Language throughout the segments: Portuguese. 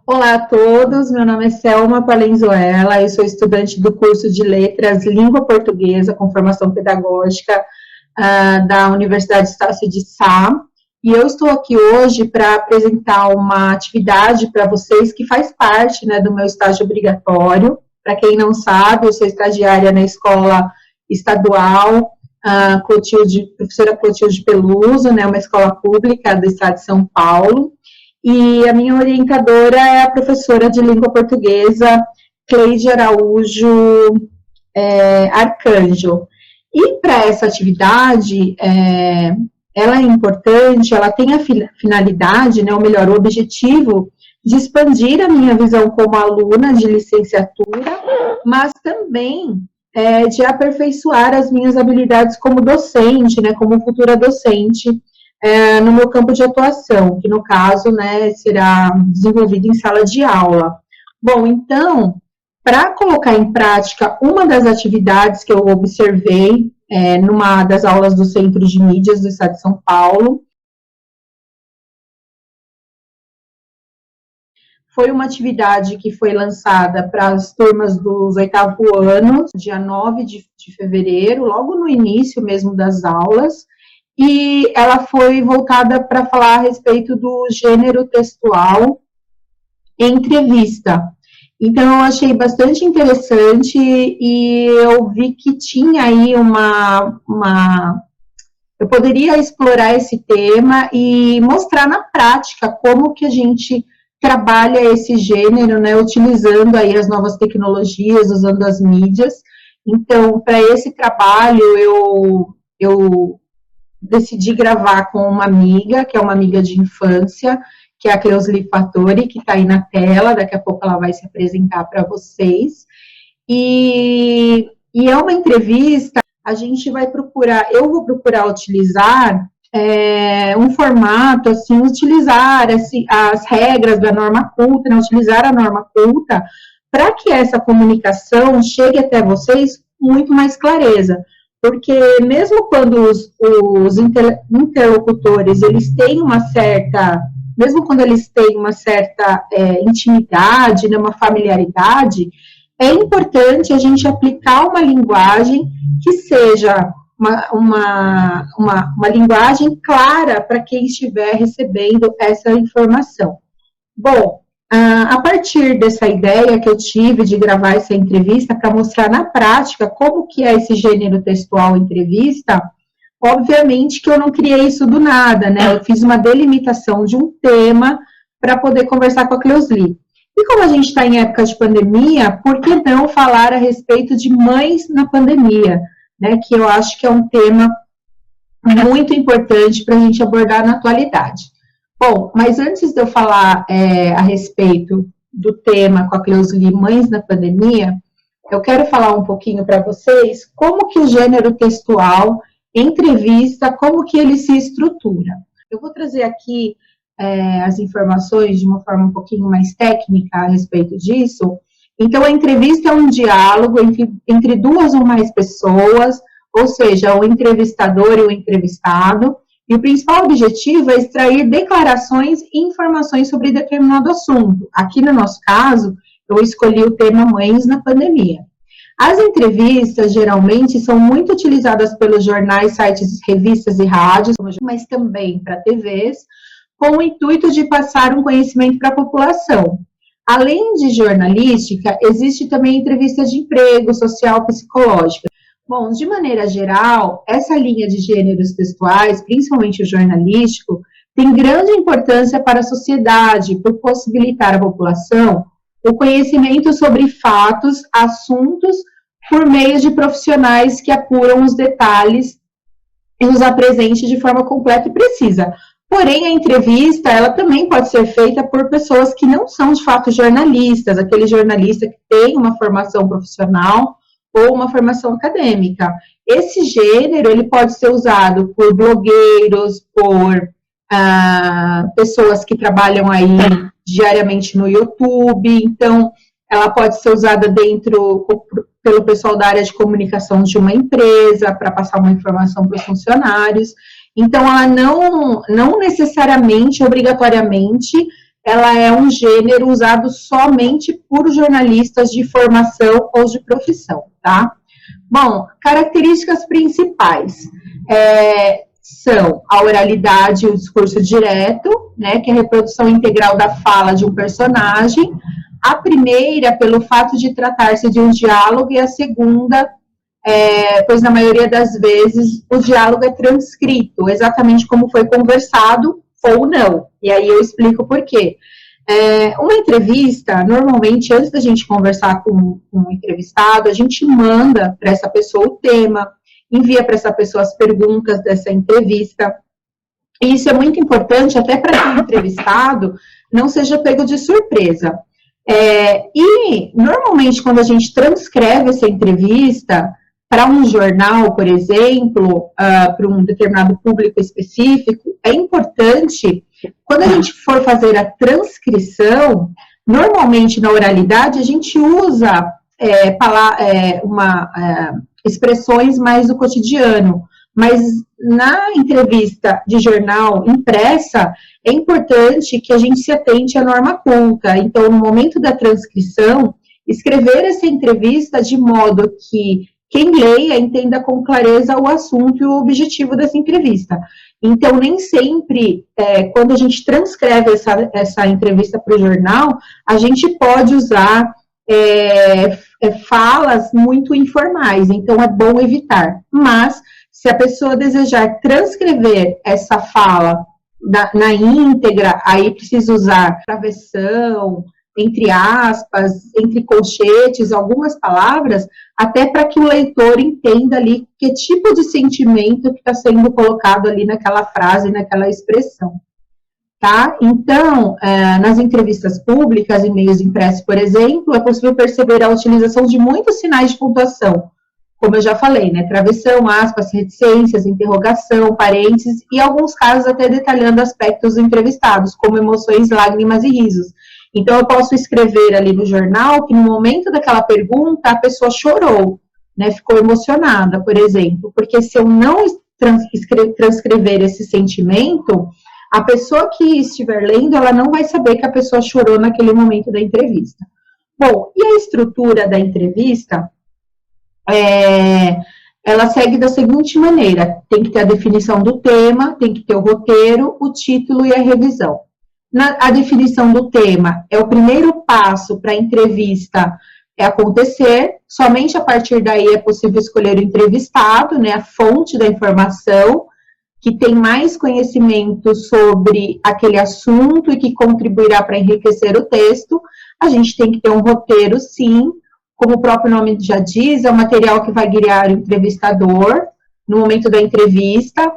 Olá a todos, meu nome é Selma Palenzuela, eu sou estudante do curso de Letras Língua Portuguesa com formação pedagógica da Universidade Estácio de Sá, e eu estou aqui hoje para apresentar uma atividade para vocês que faz parte, né, do meu estágio obrigatório. Para quem não sabe, eu sou estagiária na escola estadual professora Clotilde Peluso, né, uma escola pública do estado de São Paulo. E a minha orientadora é a professora de língua portuguesa, Cleide Araújo Arcanjo. E para essa atividade, ela é importante, ela tem a finalidade, né, ou melhor, o objetivo de expandir a minha visão como aluna de licenciatura, mas também de aperfeiçoar as minhas habilidades como docente, né, como futura docente, no meu campo de atuação, que no caso, né, será desenvolvido em sala de aula. Bom, então, para colocar em prática uma das atividades que eu observei numa das aulas do Centro de Mídias do Estado de São Paulo, foi uma atividade que foi lançada para as turmas dos 8º ano, dia 9 de fevereiro, logo no início mesmo das aulas, e ela foi voltada para falar a respeito do gênero textual em entrevista. Então, eu achei bastante interessante e eu vi que tinha aí eu poderia explorar esse tema e mostrar na prática como que a gente trabalha esse gênero, né, utilizando aí as novas tecnologias, usando as mídias. Então, para esse trabalho, eu decidi gravar com uma amiga, que é uma amiga de infância, que é a Cleusli Fattori, que está aí na tela, daqui a pouco ela vai se apresentar para vocês. E é uma entrevista, a gente vai procurar, eu vou procurar utilizar um formato, assim, utilizar assim, as regras da norma culta, né, utilizar a norma culta, para que essa comunicação chegue até vocês com muito mais clareza. Porque mesmo quando os interlocutores, eles têm uma certa, mesmo quando eles têm uma certa intimidade, né, uma familiaridade, é importante a gente aplicar uma linguagem que seja uma linguagem clara para quem estiver recebendo essa informação. Bom, a partir dessa ideia que eu tive de gravar essa entrevista para mostrar na prática como que é esse gênero textual entrevista, obviamente que eu não criei isso do nada, né? Eu fiz uma delimitação de um tema para poder conversar com a Cleusli. E como a gente está em época de pandemia, por que não falar a respeito de mães na pandemia, né? Que eu acho que é um tema muito importante para a gente abordar na atualidade. Bom, mas antes de eu falar a respeito do tema com a Cleusli, mães na pandemia, eu quero falar um pouquinho para vocês como que o gênero textual, entrevista, como que ele se estrutura. Eu vou trazer aqui as informações de uma forma um pouquinho mais técnica a respeito disso. Então, a entrevista é um diálogo entre duas ou mais pessoas, ou seja, o entrevistador e o entrevistado, e o principal objetivo é extrair declarações e informações sobre determinado assunto. Aqui no nosso caso, eu escolhi o tema mães na pandemia. As entrevistas, geralmente, são muito utilizadas pelos jornais, sites, revistas e rádios, mas também para TVs, com o intuito de passar um conhecimento para a população. Além de jornalística, existe também entrevista de emprego, social, psicológica. Bom, de maneira geral, essa linha de gêneros textuais, principalmente o jornalístico, tem grande importância para a sociedade por possibilitar à população o conhecimento sobre fatos, assuntos, por meio de profissionais que apuram os detalhes e os apresentem de forma completa e precisa. Porém, a entrevista, ela também pode ser feita por pessoas que não são, de fato, jornalistas, aquele jornalista que tem uma formação profissional ou uma formação acadêmica. Esse gênero, ele pode ser usado por blogueiros, por pessoas que trabalham aí diariamente no YouTube, então, ela pode ser usada pelo pessoal da área de comunicação de uma empresa, para passar uma informação para os funcionários. Então, ela não necessariamente, obrigatoriamente, ela é um gênero usado somente por jornalistas de formação ou de profissão, tá? Bom, características principais são a oralidade e o discurso direto, né, que é a reprodução integral da fala de um personagem. A primeira, pelo fato de tratar-se de um diálogo, e a segunda, pois na maioria das vezes o diálogo é transcrito, exatamente como foi conversado ou não. E aí eu explico por quê. Uma entrevista, normalmente, antes da gente conversar com um entrevistado, a gente manda para essa pessoa o tema, envia para essa pessoa as perguntas dessa entrevista. E isso é muito importante até para que o entrevistado não seja pego de surpresa. E, normalmente, quando a gente transcreve essa entrevista para um jornal, por exemplo, para um determinado público específico, é importante, quando a gente for fazer a transcrição, normalmente na oralidade, a gente usa expressões mais do cotidiano, mas na entrevista de jornal impressa, é importante que a gente se atente à norma culta. Então, no momento da transcrição, escrever essa entrevista de modo que quem leia entenda com clareza o assunto e o objetivo dessa entrevista. Então, nem sempre, quando a gente transcreve essa entrevista para o jornal, a gente pode usar falas muito informais, então é bom evitar. Mas, se a pessoa desejar transcrever essa fala na íntegra, aí precisa usar travessão, entre aspas, entre colchetes, algumas palavras, até para que o leitor entenda ali que tipo de sentimento que está sendo colocado ali naquela frase, naquela expressão. Tá? Então, nas entrevistas públicas, em meios impressos, por exemplo, é possível perceber a utilização de muitos sinais de pontuação, como eu já falei, né? Travessão, aspas, reticências, interrogação, parênteses, e em alguns casos até detalhando aspectos entrevistados, como emoções, lágrimas e risos. Então, eu posso escrever ali no jornal que no momento daquela pergunta a pessoa chorou, né? Ficou emocionada, por exemplo, porque se eu não transcrever esse sentimento, a pessoa que estiver lendo, ela não vai saber que a pessoa chorou naquele momento da entrevista. Bom, e a estrutura da entrevista, ela segue da seguinte maneira: tem que ter a definição do tema, tem que ter o roteiro, o título e a revisão. A definição do tema é o primeiro passo para a entrevista acontecer, somente a partir daí é possível escolher o entrevistado, né, a fonte da informação, que tem mais conhecimento sobre aquele assunto e que contribuirá para enriquecer o texto. A gente tem que ter um roteiro, sim, como o próprio nome já diz, é o material que vai guiar o entrevistador no momento da entrevista.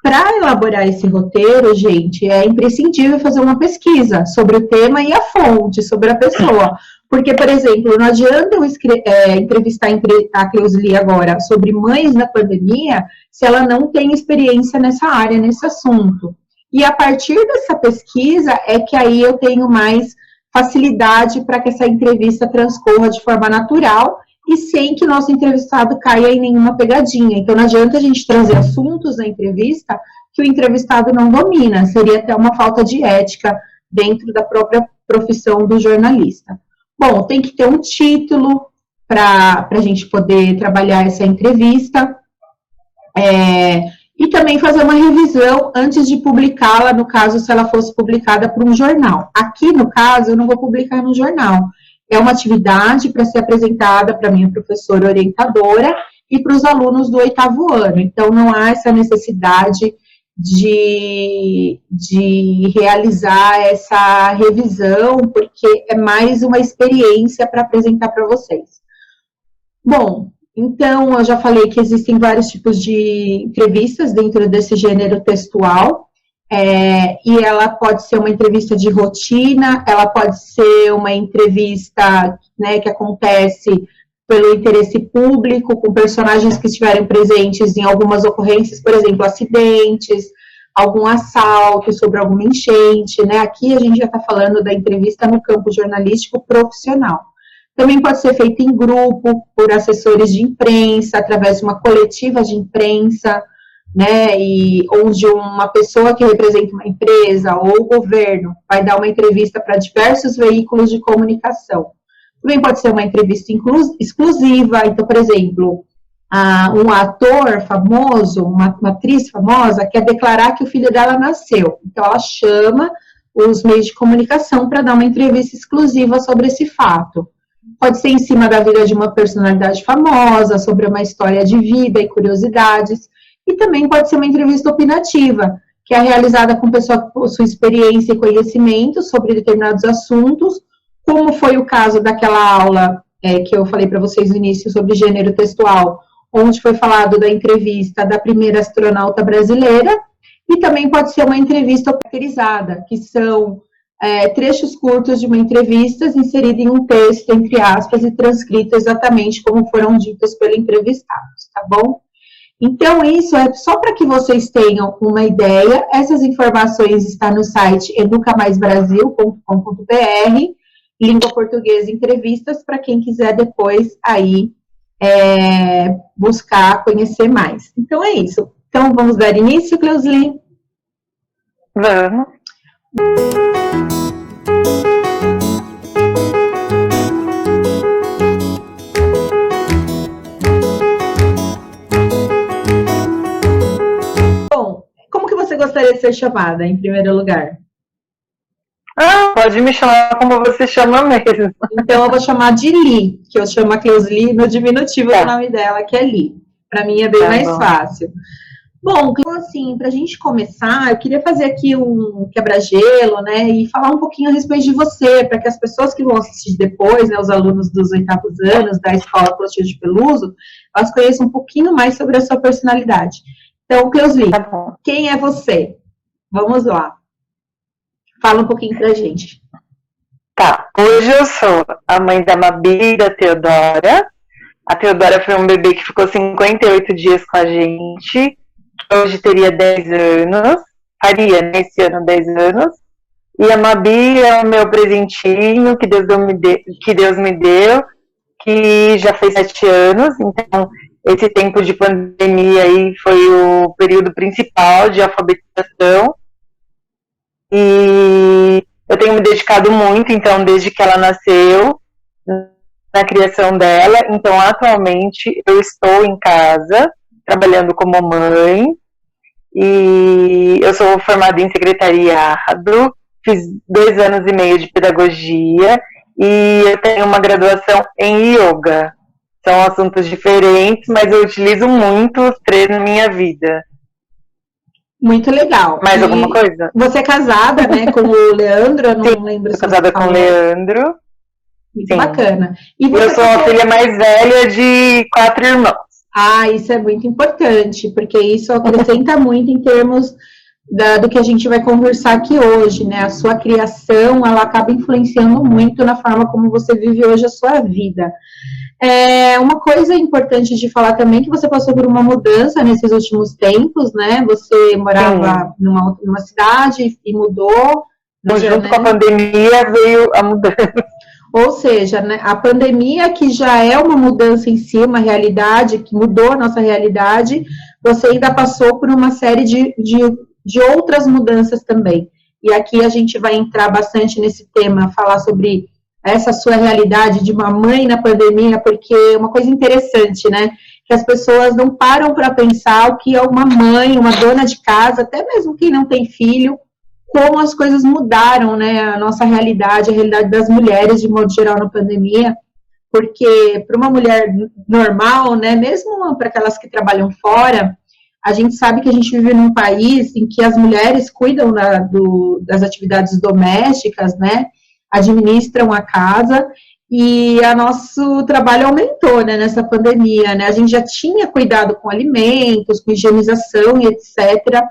Para elaborar esse roteiro, gente, é imprescindível fazer uma pesquisa sobre o tema e a fonte, sobre a pessoa. Porque, por exemplo, não adianta eu entrevistar a Cleusli agora sobre mães na pandemia se ela não tem experiência nessa área, nesse assunto. E a partir dessa pesquisa é que aí eu tenho mais facilidade para que essa entrevista transcorra de forma natural e sem que nosso entrevistado caia em nenhuma pegadinha. Então, não adianta a gente trazer assuntos na entrevista que o entrevistado não domina. Seria até uma falta de ética dentro da própria profissão do jornalista. Bom, tem que ter um título para a gente poder trabalhar essa entrevista. E também fazer uma revisão antes de publicá-la, no caso, se ela fosse publicada por um jornal. Aqui, no caso, eu não vou publicar no jornal. É uma atividade para ser apresentada para a minha professora orientadora e para os alunos do 8º ano. Então, não há essa necessidade de realizar essa revisão, porque é mais uma experiência para apresentar para vocês. Bom, então, eu já falei que existem vários tipos de entrevistas dentro desse gênero textual, e ela pode ser uma entrevista de rotina, ela pode ser uma entrevista, né, que acontece pelo interesse público, com personagens que estiverem presentes em algumas ocorrências, por exemplo, acidentes, algum assalto, sobre alguma enchente, né? Aqui a gente já está falando da entrevista no campo jornalístico profissional. Também pode ser feita em grupo, por assessores de imprensa, através de uma coletiva de imprensa, né, e onde uma pessoa que representa uma empresa ou o governo vai dar uma entrevista para diversos veículos de comunicação. Também pode ser uma entrevista exclusiva, então, por exemplo, um ator famoso, uma atriz famosa, quer declarar que o filho dela nasceu. Então, ela chama os meios de comunicação para dar uma entrevista exclusiva sobre esse fato. Pode ser em cima da vida de uma personalidade famosa, sobre uma história de vida e curiosidades. E também pode ser uma entrevista opinativa, que é realizada com pessoa que possui experiência e conhecimento sobre determinados assuntos, como foi o caso daquela aula que eu falei para vocês no início sobre gênero textual, onde foi falado da entrevista da primeira astronauta brasileira, e também pode ser uma entrevista caracterizada, que são trechos curtos de uma entrevista inserida em um texto, entre aspas, e transcrito exatamente como foram ditos pelo entrevistado, tá bom? Então, isso é só para que vocês tenham uma ideia. Essas informações estão no site educamaisbrasil.com.br, língua portuguesa entrevistas, para quem quiser depois aí buscar conhecer mais. Então, é isso. Então, vamos dar início, Cleusli? Vamos. Você gostaria de ser chamada, em primeiro lugar? Pode me chamar como você chama mesmo. Então, eu vou chamar de Li, que eu chamo a Cleusli no diminutivo do nome dela, que é Li. Para mim é bem mais fácil. Bom, assim, para a gente começar, eu queria fazer aqui um quebra-gelo, né, e falar um pouquinho a respeito de você, para que as pessoas que vão assistir depois, né, os alunos dos 8º anos da Escola Clotilde de Peluso, elas conheçam um pouquinho mais sobre a sua personalidade. Então, Cleusli, quem é você? Vamos lá. Fala um pouquinho pra gente. Tá, hoje eu sou a mãe da Mabi e da Teodora. A Teodora foi um bebê que ficou 58 dias com a gente. Hoje teria 10 anos. Faria nesse ano 10 anos. E a Mabi é o meu presentinho que Deus me deu, que já fez 7 anos. Então, esse tempo de pandemia aí foi o período principal de alfabetização. E eu tenho me dedicado muito, então, desde que ela nasceu, na criação dela. Então, atualmente, eu estou em casa, trabalhando como mãe. E eu sou formada em secretariado, fiz 2 anos e meio de pedagogia. E eu tenho uma graduação em yoga. São assuntos diferentes, mas eu utilizo muito os 3 na minha vida. Muito legal. Mais alguma coisa? Você é casada, né, com o Leandro? Eu não lembro se sou casada com o Leandro. Muito bacana. E eu sou a filha mais velha de 4 irmãos. Isso é muito importante, porque isso acrescenta muito em termos do que a gente vai conversar aqui hoje, né? A sua criação, ela acaba influenciando muito na forma como você vive hoje a sua vida. Uma coisa importante de falar também que você passou por uma mudança nesses últimos tempos, né? Você morava numa cidade e mudou. Junto com a pandemia veio a mudança. Ou seja, né, a pandemia, que já é uma mudança em si, uma realidade, que mudou a nossa realidade, você ainda passou por uma série de outras mudanças também. E aqui a gente vai entrar bastante nesse tema, falar sobre essa sua realidade de uma mãe na pandemia, porque é uma coisa interessante, né? Que as pessoas não param para pensar o que é uma mãe, uma dona de casa, até mesmo quem não tem filho, como as coisas mudaram, né? A nossa realidade, a realidade das mulheres, de modo geral, na pandemia, porque para uma mulher normal, né? Mesmo para aquelas que trabalham fora, a gente sabe que a gente vive num país em que as mulheres cuidam das atividades domésticas, né? Administram a casa, e o nosso trabalho aumentou, né, nessa pandemia, né? A gente já tinha cuidado com alimentos, com higienização e etc.,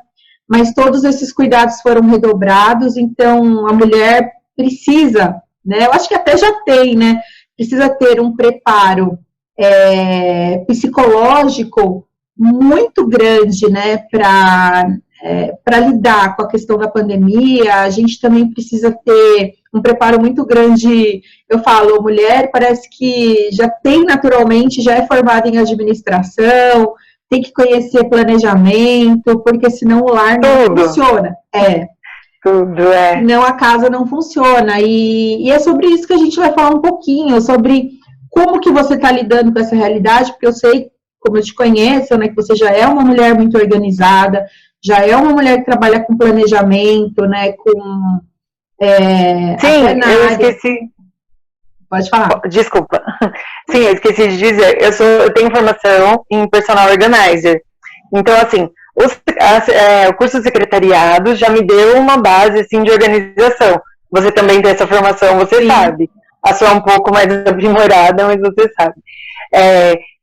mas todos esses cuidados foram redobrados, então a mulher precisa, né? Eu acho que até já tem, né? Precisa ter um preparo psicológico muito grande, né, para lidar com a questão da pandemia. A gente também precisa ter um preparo muito grande. Eu falo, mulher parece que já tem naturalmente, já é formada em administração, tem que conhecer planejamento, porque senão o lar não funciona. Tudo, Senão a casa não funciona. E é sobre isso que a gente vai falar um pouquinho, sobre como que você está lidando com essa realidade, porque eu sei, como eu te conheço, né, que você já é uma mulher muito organizada, já é uma mulher que trabalha com planejamento, né, com... Sim, eu esqueci. Pode falar. Desculpa. Sim, eu esqueci de dizer. Eu tenho formação em personal organizer. Então, assim, o curso de secretariado já me deu uma base, assim, de organização. Você também tem essa formação, você Sim. sabe. A sua é um pouco mais aprimorada, mas você sabe.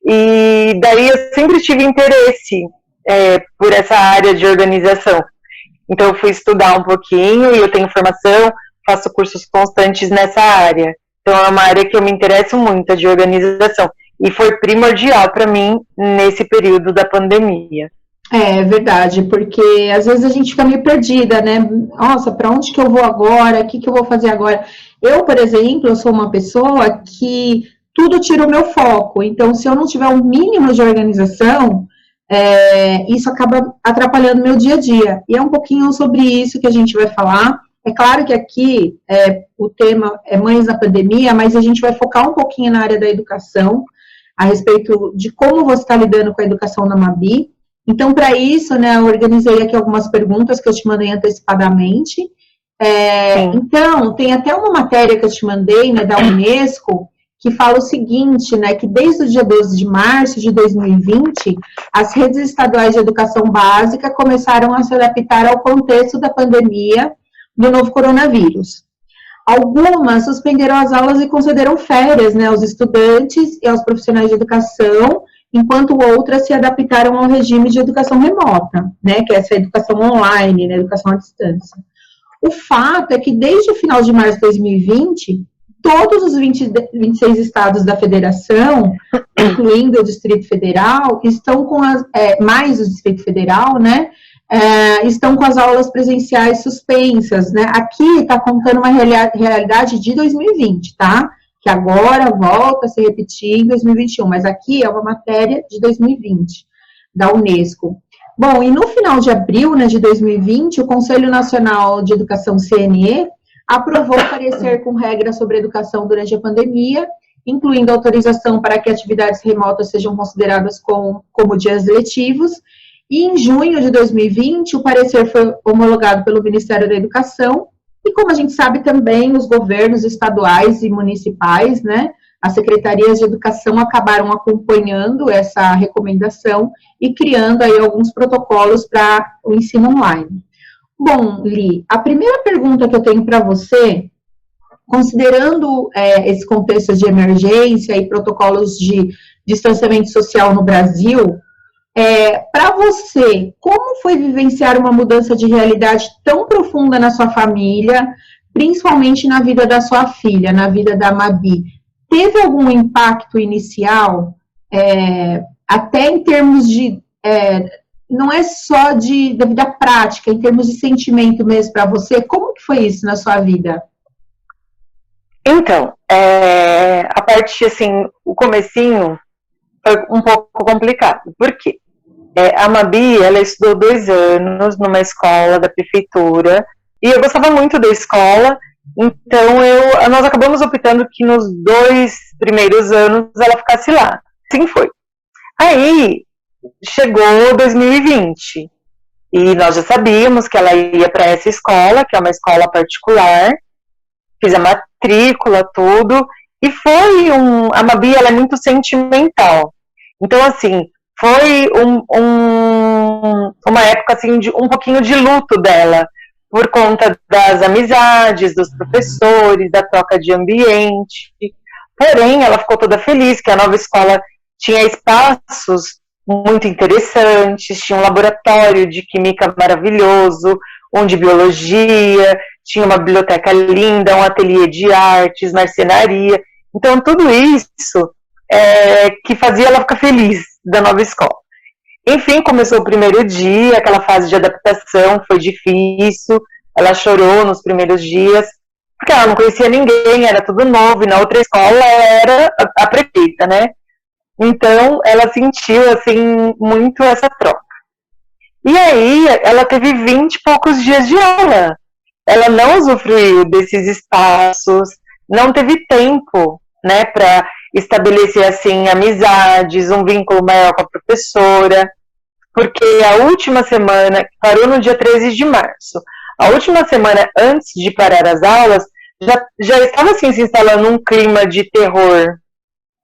E daí eu sempre tive interesse por essa área de organização. Então eu fui estudar um pouquinho e eu tenho formação, faço cursos constantes nessa área. Então é uma área que eu me interesso muito, de organização. E foi primordial para mim nesse período da pandemia. É verdade, porque às vezes a gente fica meio perdida, né? Nossa, para onde que eu vou agora? O que que eu vou fazer agora? Eu, por exemplo, eu sou uma pessoa que tudo tira o meu foco. Então, se eu não tiver um mínimo de organização, isso acaba atrapalhando meu dia a dia. E é um pouquinho sobre isso que a gente vai falar. É claro que aqui o tema é Mães na Pandemia, mas a gente vai focar um pouquinho na área da educação, a respeito de como você está lidando com a educação na Mabi. Então, para isso, né, eu organizei aqui algumas perguntas que eu te mandei antecipadamente. Então, tem até uma matéria que eu te mandei, né, da Unesco, que fala o seguinte, né, que desde o dia 12 de março de 2020, as redes estaduais de educação básica começaram a se adaptar ao contexto da pandemia do novo coronavírus. Algumas suspenderam as aulas e concederam férias, né, aos estudantes e aos profissionais de educação, enquanto outras se adaptaram ao regime de educação remota, né, que é essa educação online, né, educação à distância. O fato é que desde o final de março de 2020, todos os 26 estados da federação, incluindo o Distrito Federal, estão com mais o Distrito Federal, né, estão com as aulas presenciais suspensas, né. Aqui está contando uma realidade de 2020, tá? Que agora volta a se repetir em 2021, mas aqui é uma matéria de 2020, da Unesco. Bom, e no final de abril, né, de 2020, o Conselho Nacional de Educação, CNE, aprovou o parecer com regras sobre educação durante a pandemia, incluindo autorização para que atividades remotas sejam consideradas como dias letivos, e em junho de 2020, o parecer foi homologado pelo Ministério da Educação, e como a gente sabe também, os governos estaduais e municipais, né, as secretarias de educação acabaram acompanhando essa recomendação e criando aí alguns protocolos para o ensino online. Bom, Li, a primeira pergunta que eu tenho para você, considerando esse contexto de emergência e protocolos de distanciamento social no Brasil, para você, como foi vivenciar uma mudança de realidade tão profunda na sua família, principalmente na vida da sua filha, na vida da Mabi? Teve algum impacto inicial, até em termos de, não é só da vida prática, em termos de sentimento mesmo para você? Como que foi isso na sua vida? Então, a parte, assim, o comecinho foi um pouco complicado. Por quê? A Mabi, ela estudou 2 anos numa escola da prefeitura, e eu gostava muito da escola, então nós acabamos optando que nos 2 primeiros anos ela ficasse lá. Assim foi. Aí, chegou 2020, e nós já sabíamos que ela ia para essa escola, que é uma escola particular, fiz a matrícula, tudo, e foi a Mabi, ela é muito sentimental. Então, assim, foi uma época, assim, de um pouquinho de luto dela, por conta das amizades, dos professores, da troca de ambiente. Porém, ela ficou toda feliz que a nova escola tinha espaços muito interessantes, tinha um laboratório de química maravilhoso, um de biologia, tinha uma biblioteca linda, um ateliê de artes, marcenaria. Então, tudo isso que fazia ela ficar feliz da nova escola. Enfim, começou o primeiro dia, aquela fase de adaptação, foi difícil, ela chorou nos primeiros dias, porque ela não conhecia ninguém, era tudo novo, e na outra escola era a prefeita, né? Então, ela sentiu, assim, muito essa troca. E aí, ela teve 20 e poucos dias de aula. Ela não usufruiu desses espaços, não teve tempo, né, para estabelecer, assim, amizades, um vínculo maior com a professora, porque a última semana, parou no dia 13 de março, a última semana antes de parar as aulas, já estava, assim, se instalando um clima de terror,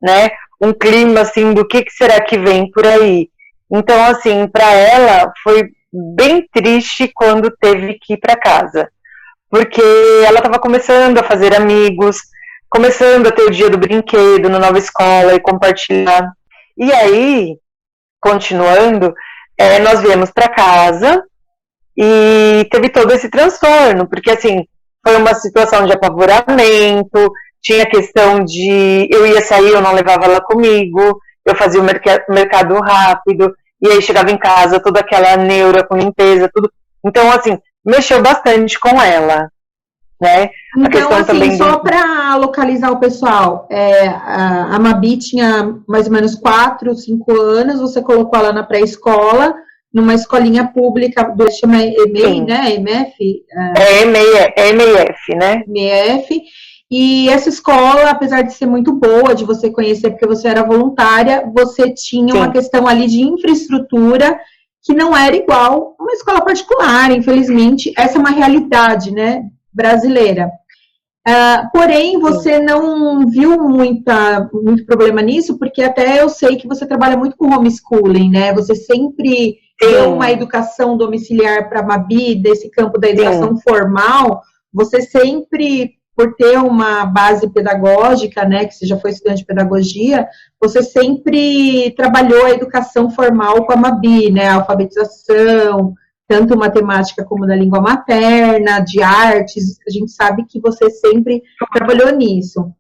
né, um clima, assim, do que será que vem por aí. Então, assim, para ela foi bem triste quando teve que ir para casa, porque ela estava começando a fazer amigos, começando a ter o dia do brinquedo na nova escola e compartilhar. E aí, continuando, nós viemos para casa e teve todo esse transtorno, porque assim, foi uma situação de apavoramento, tinha questão de eu ia sair, eu não levava ela comigo, eu fazia o mercado rápido, e aí chegava em casa, toda aquela neura com limpeza, tudo. Então, assim, mexeu bastante com ela, né? Então, a questão assim, também só para localizar o pessoal, a Mabi tinha mais ou menos 4, 5 anos, você colocou ela na pré-escola, numa escolinha pública, chama EMEI, né? EMF? EMEF, né? EMF. E essa escola, apesar de ser muito boa, de você conhecer porque você era voluntária, você tinha uma questão ali de infraestrutura que não era igual a uma escola particular, infelizmente. Essa é uma realidade, né, brasileira. Porém, você não viu muito problema nisso, porque até eu sei que você trabalha muito com homeschooling, né? Você sempre deu uma educação domiciliar para a Mabi, desse campo da educação formal, você sempre, por ter uma base pedagógica, né, que você já foi estudante de pedagogia, você sempre trabalhou a educação formal com a Mabi, né, a alfabetização, tanto matemática como da língua materna, de artes, a gente sabe que você sempre trabalhou nisso.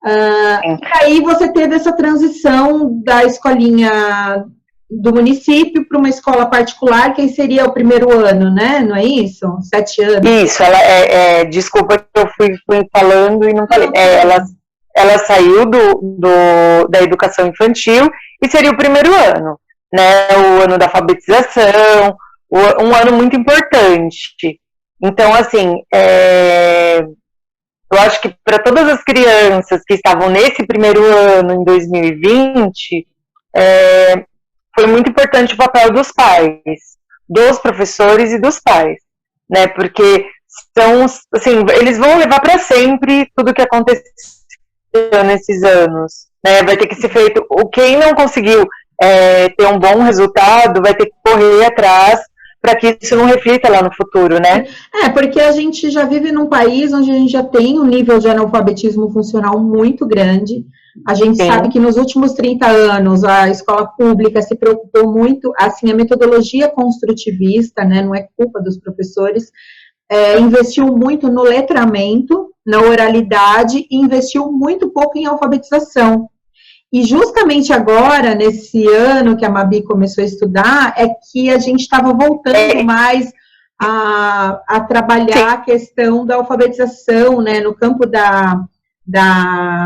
E aí você teve essa transição da escolinha do município para uma escola particular, que aí seria o primeiro ano, né? Não é isso? 7 anos. Isso, ela desculpa que eu fui falando e não falei. Ela saiu da educação infantil e seria o primeiro ano, né? O ano da alfabetização, um ano muito importante. Então, assim, eu acho que para todas as crianças que estavam nesse primeiro ano, em 2020, foi muito importante o papel dos pais, dos professores e dos pais, né? Porque são, assim, eles vão levar para sempre tudo que aconteceu nesses anos, né? Vai ter que ser feito. Quem não conseguiu ter um bom resultado vai ter que correr atrás para que isso não reflita lá no futuro, né? Porque a gente já vive num país onde a gente já tem um nível de analfabetismo funcional muito grande. A gente sabe que nos últimos 30 anos a escola pública se preocupou muito, assim, a metodologia construtivista, né, não é culpa dos professores, investiu muito no letramento, na oralidade, e investiu muito pouco em alfabetização. E justamente agora, nesse ano que a Mabi começou a estudar, é que a gente estava voltando mais a trabalhar a questão da alfabetização, né, no campo da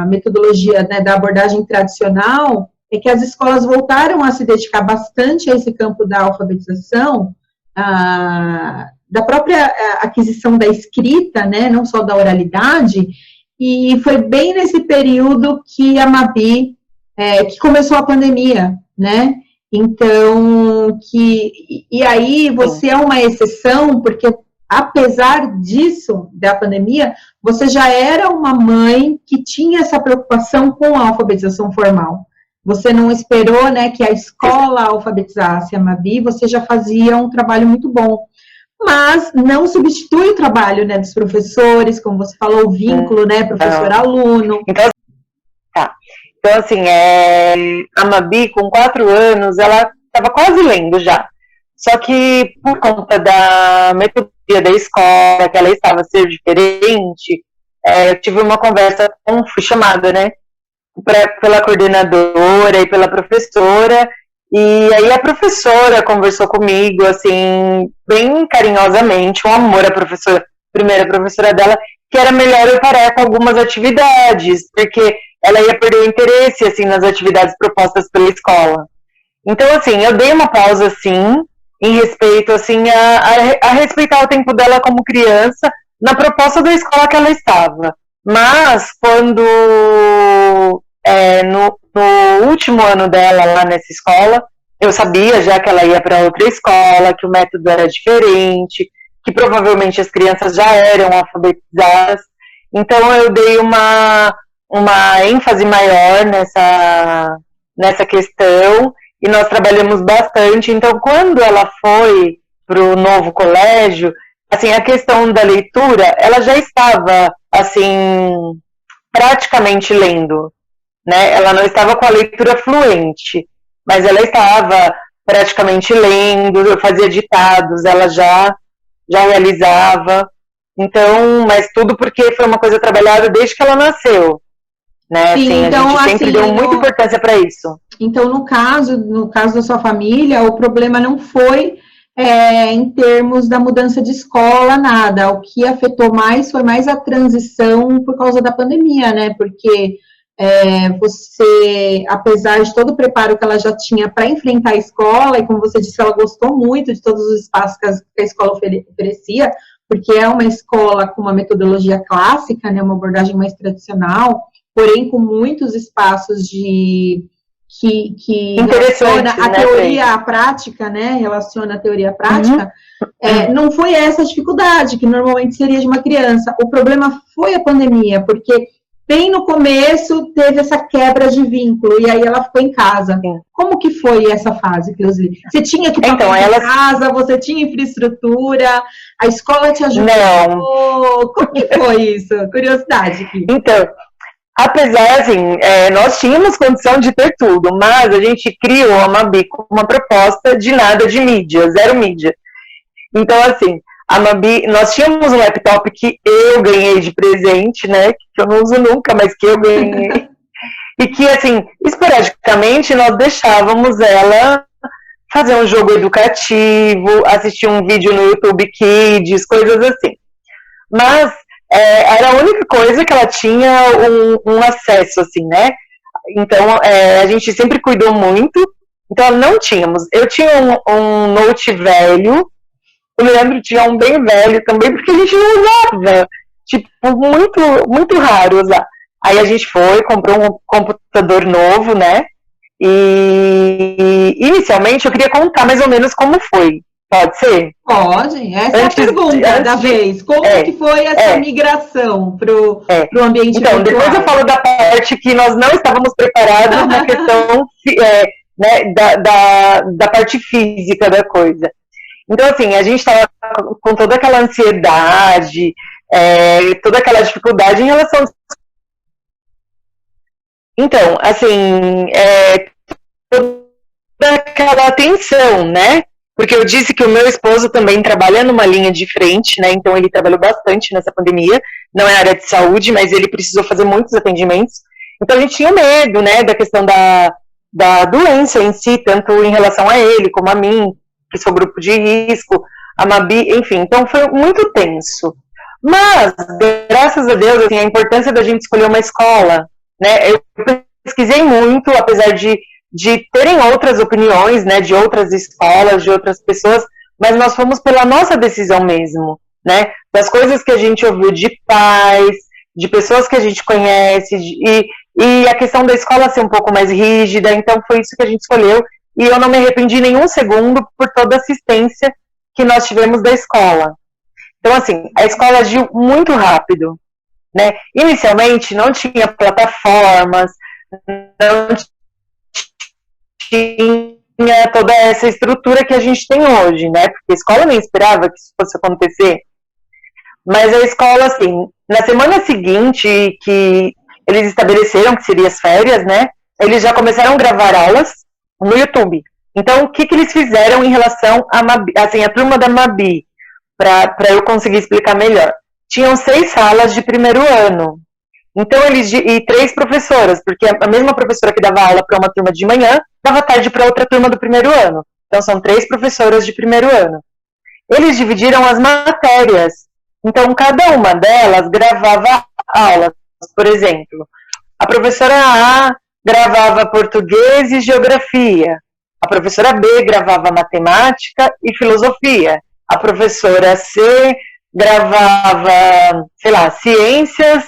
metodologia, né, da abordagem tradicional, é que as escolas voltaram a se dedicar bastante a esse campo da alfabetização, da própria aquisição da escrita, né, não só da oralidade, e foi bem nesse período que a Mabi, que começou a pandemia, né, então, e aí você é uma exceção, porque apesar disso, da pandemia, você já era uma mãe que tinha essa preocupação com a alfabetização formal. Você não esperou, né, que a escola alfabetizasse a Mabi, você já fazia um trabalho muito bom. Mas não substitui o trabalho, né, dos professores, como você falou, o vínculo, né, professor-aluno. Então, assim, a Mabi, com 4 anos, ela estava quase lendo já. Só que, por conta da metodologia da escola, que ela estava a ser diferente, eu tive uma conversa, fui chamada, né, pela coordenadora e pela professora, e aí a professora conversou comigo, assim, bem carinhosamente, um amor, primeira professora dela, que era melhor eu parar com algumas atividades, porque ela ia perder o interesse, assim, nas atividades propostas pela escola. Então, assim, eu dei uma pausa, sim, em respeito, assim, a respeitar o tempo dela como criança, na proposta da escola que ela estava. Mas, quando, no último ano dela lá nessa escola, eu sabia já que ela ia para outra escola, que o método era diferente, que provavelmente as crianças já eram alfabetizadas. Então, eu dei uma ênfase maior nessa questão, e nós trabalhamos bastante. Então, quando ela foi para o novo colégio, assim, a questão da leitura, ela já estava, assim, praticamente lendo, né? Ela não estava com a leitura fluente, mas ela estava praticamente lendo, eu fazia ditados, ela já realizava. Então, mas tudo porque foi uma coisa trabalhada desde que ela nasceu, né? Sim, assim, então, a gente sempre deu muita importância para isso. Então, no caso da sua família, o problema não foi em termos da mudança de escola, nada. O que afetou mais foi mais a transição por causa da pandemia, né? Porque você, apesar de todo o preparo que ela já tinha para enfrentar a escola, e como você disse, ela gostou muito de todos os espaços que a escola oferecia, porque é uma escola com uma metodologia clássica, né? Uma abordagem mais tradicional, porém com muitos espaços que relaciona a teoria à prática, né? Relaciona a teoria à prática. Não foi essa a dificuldade, que normalmente seria de uma criança. O problema foi a pandemia, porque bem no começo teve essa quebra de vínculo, e aí ela ficou em casa. Sim. Como que foi essa fase, Cleusi? Você tinha que estar em casa, você tinha infraestrutura, a escola te ajudou? Não. Como que foi isso? Curiosidade aqui. Então, apesar, assim, nós tínhamos condição de ter tudo, mas a gente criou a Mabi com uma proposta de nada de mídia, zero mídia. Então, assim, a Mabi, nós tínhamos um laptop que eu ganhei de presente, né, que eu não uso nunca, mas que eu ganhei, e que, assim, esporadicamente nós deixávamos ela fazer um jogo educativo, assistir um vídeo no YouTube Kids, coisas assim. Mas era a única coisa que ela tinha um acesso, assim, né? Então, a gente sempre cuidou muito. Então, não tínhamos. Eu tinha um Note velho, o Leandro tinha um bem velho também, porque a gente não usava. Tipo, muito, muito raro usar. Aí a gente comprou um computador novo, né? E inicialmente eu queria contar mais ou menos como foi. Pode ser? Pode. Essa é a pergunta da vez. Como que foi essa migração para o ambiente virtual? Depois eu falo da parte que nós não estávamos preparados na questão né, da parte física da coisa. Então, assim, a gente estava com toda aquela ansiedade, toda aquela dificuldade em relação... Então, assim, toda aquela atenção, né? Porque eu disse que o meu esposo também trabalha numa linha de frente, né? Então ele trabalhou bastante nessa pandemia, não é área de saúde, mas ele precisou fazer muitos atendimentos. Então a gente tinha medo, né, da questão da doença em si, tanto em relação a ele como a mim, que sou grupo de risco, a Mabi, enfim. Então foi muito tenso. Mas, graças a Deus, assim, a importância da gente escolher uma escola, né? Eu pesquisei muito, apesar de terem outras opiniões, né, de outras escolas, de outras pessoas, mas nós fomos pela nossa decisão mesmo, né, das coisas que a gente ouviu de pais, de pessoas que a gente conhece, e a questão da escola ser um pouco mais rígida, então foi isso que a gente escolheu, e eu não me arrependi nenhum segundo por toda a assistência que nós tivemos da escola. Então, assim, a escola agiu muito rápido, né, inicialmente não tinha plataformas, não tinha toda essa estrutura que a gente tem hoje, né? Porque a escola nem esperava que isso fosse acontecer. Mas a escola, assim, na semana seguinte que eles estabeleceram que seriam as férias, né? Eles já começaram a gravar aulas no YouTube. Então, o que eles fizeram em relação a turma da Mabi, para eu conseguir explicar melhor? Tinham 6 salas de primeiro ano. Então, e 3 professoras, porque a mesma professora que dava aula para uma turma de manhã, dava tarde para outra turma do primeiro ano. Então, são 3 professoras de primeiro ano. Eles dividiram as matérias. Então, cada uma delas gravava aulas. Por exemplo, A professora A gravava português e geografia. A professora B gravava matemática e filosofia. A professora C gravava, sei lá, ciências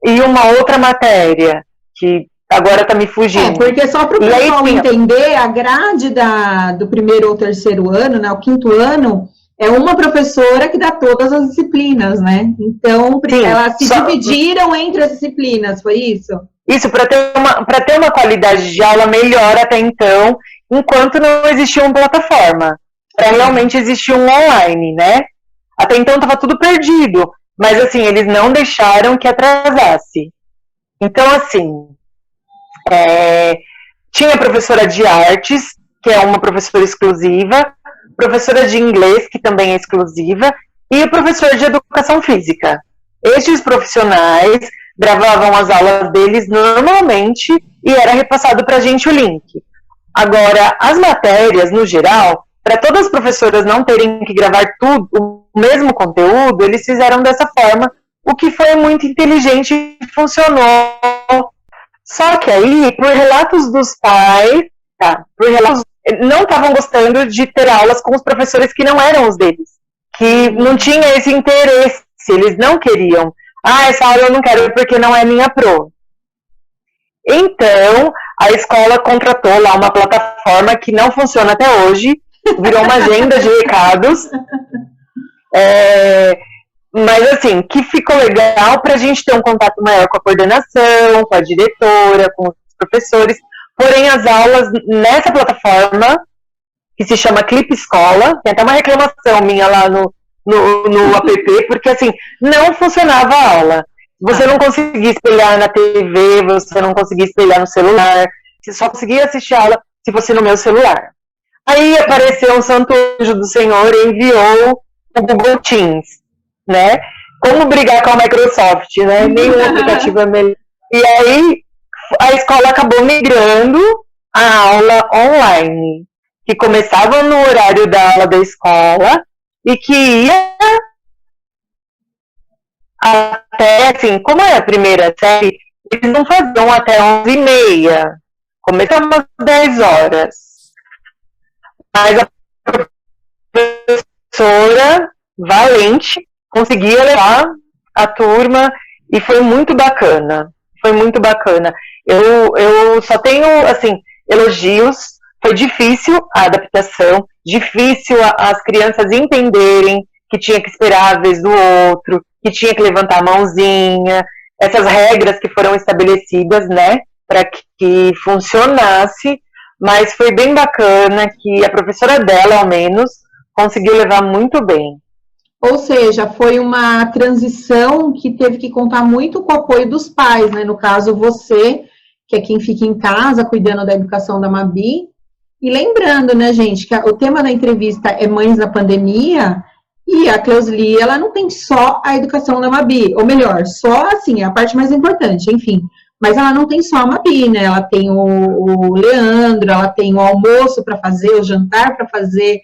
e uma outra matéria, que agora está me fugindo. Porque só para o pessoal entender, a grade do primeiro ou terceiro ano, né, o quinto ano, é uma professora que dá todas as disciplinas, né? Então, elas se dividiram entre as disciplinas, foi isso? Isso, para ter uma qualidade de aula melhor até então, enquanto não existia uma plataforma. Para realmente existir um online, né? Até então estava tudo perdido, mas assim, eles não deixaram que atrasasse. Então, assim, tinha a professora de artes, que é uma professora exclusiva, professora de inglês, que também é exclusiva, e o professor de educação física. Estes profissionais gravavam as aulas deles normalmente e era repassado para a gente o link. Agora, as matérias, no geral, para todas as professoras não terem que gravar tudo, o mesmo conteúdo, eles fizeram dessa forma, o que foi muito inteligente e funcionou. Só que aí, por relatos dos pais, não estavam gostando de ter aulas com os professores que não eram os deles, que não tinha esse interesse, eles não queriam. Essa aula eu não quero porque não é minha pro. Então, a escola contratou lá uma plataforma que não funciona até hoje, virou uma agenda de recados, mas assim, que ficou legal para a gente ter um contato maior com a coordenação, com a diretora, com os professores. Porém, as aulas nessa plataforma, que se chama Clipe Escola, tem até uma reclamação minha lá no app, porque assim, não funcionava a aula. Você não conseguia espelhar na TV, você não conseguia espelhar no celular, você só conseguia assistir a aula se fosse no meu celular. Aí apareceu um santo anjo do Senhor e enviou o Google Teams, né? Como brigar com a Microsoft, né? Nenhum aplicativo é melhor. E aí, a escola acabou migrando a aula online, que começava no horário da aula da escola e que ia até, assim, como é a primeira série, eles não faziam até 11h30, começava às 10 horas. Mas a professora, valente, conseguia levar a turma e foi muito bacana. Foi muito bacana. Eu só tenho, assim, elogios. Foi difícil a adaptação, difícil as crianças entenderem que tinha que esperar a vez do outro, que tinha que levantar a mãozinha, essas regras que foram estabelecidas, né, para que funcionasse, mas foi bem bacana que a professora dela, ao menos, conseguiu levar muito bem. Ou seja, foi uma transição que teve que contar muito com o apoio dos pais, né? No caso, você, que é quem fica em casa cuidando da educação da Mabi. E lembrando, né, gente, que o tema da entrevista é Mães da Pandemia, e a Cleusli, ela não tem só a educação da Mabi, ou melhor, só, assim, a parte mais importante, enfim. Mas ela não tem só a Mabi, né? Ela tem o Leandro, ela tem o almoço para fazer, o jantar para fazer,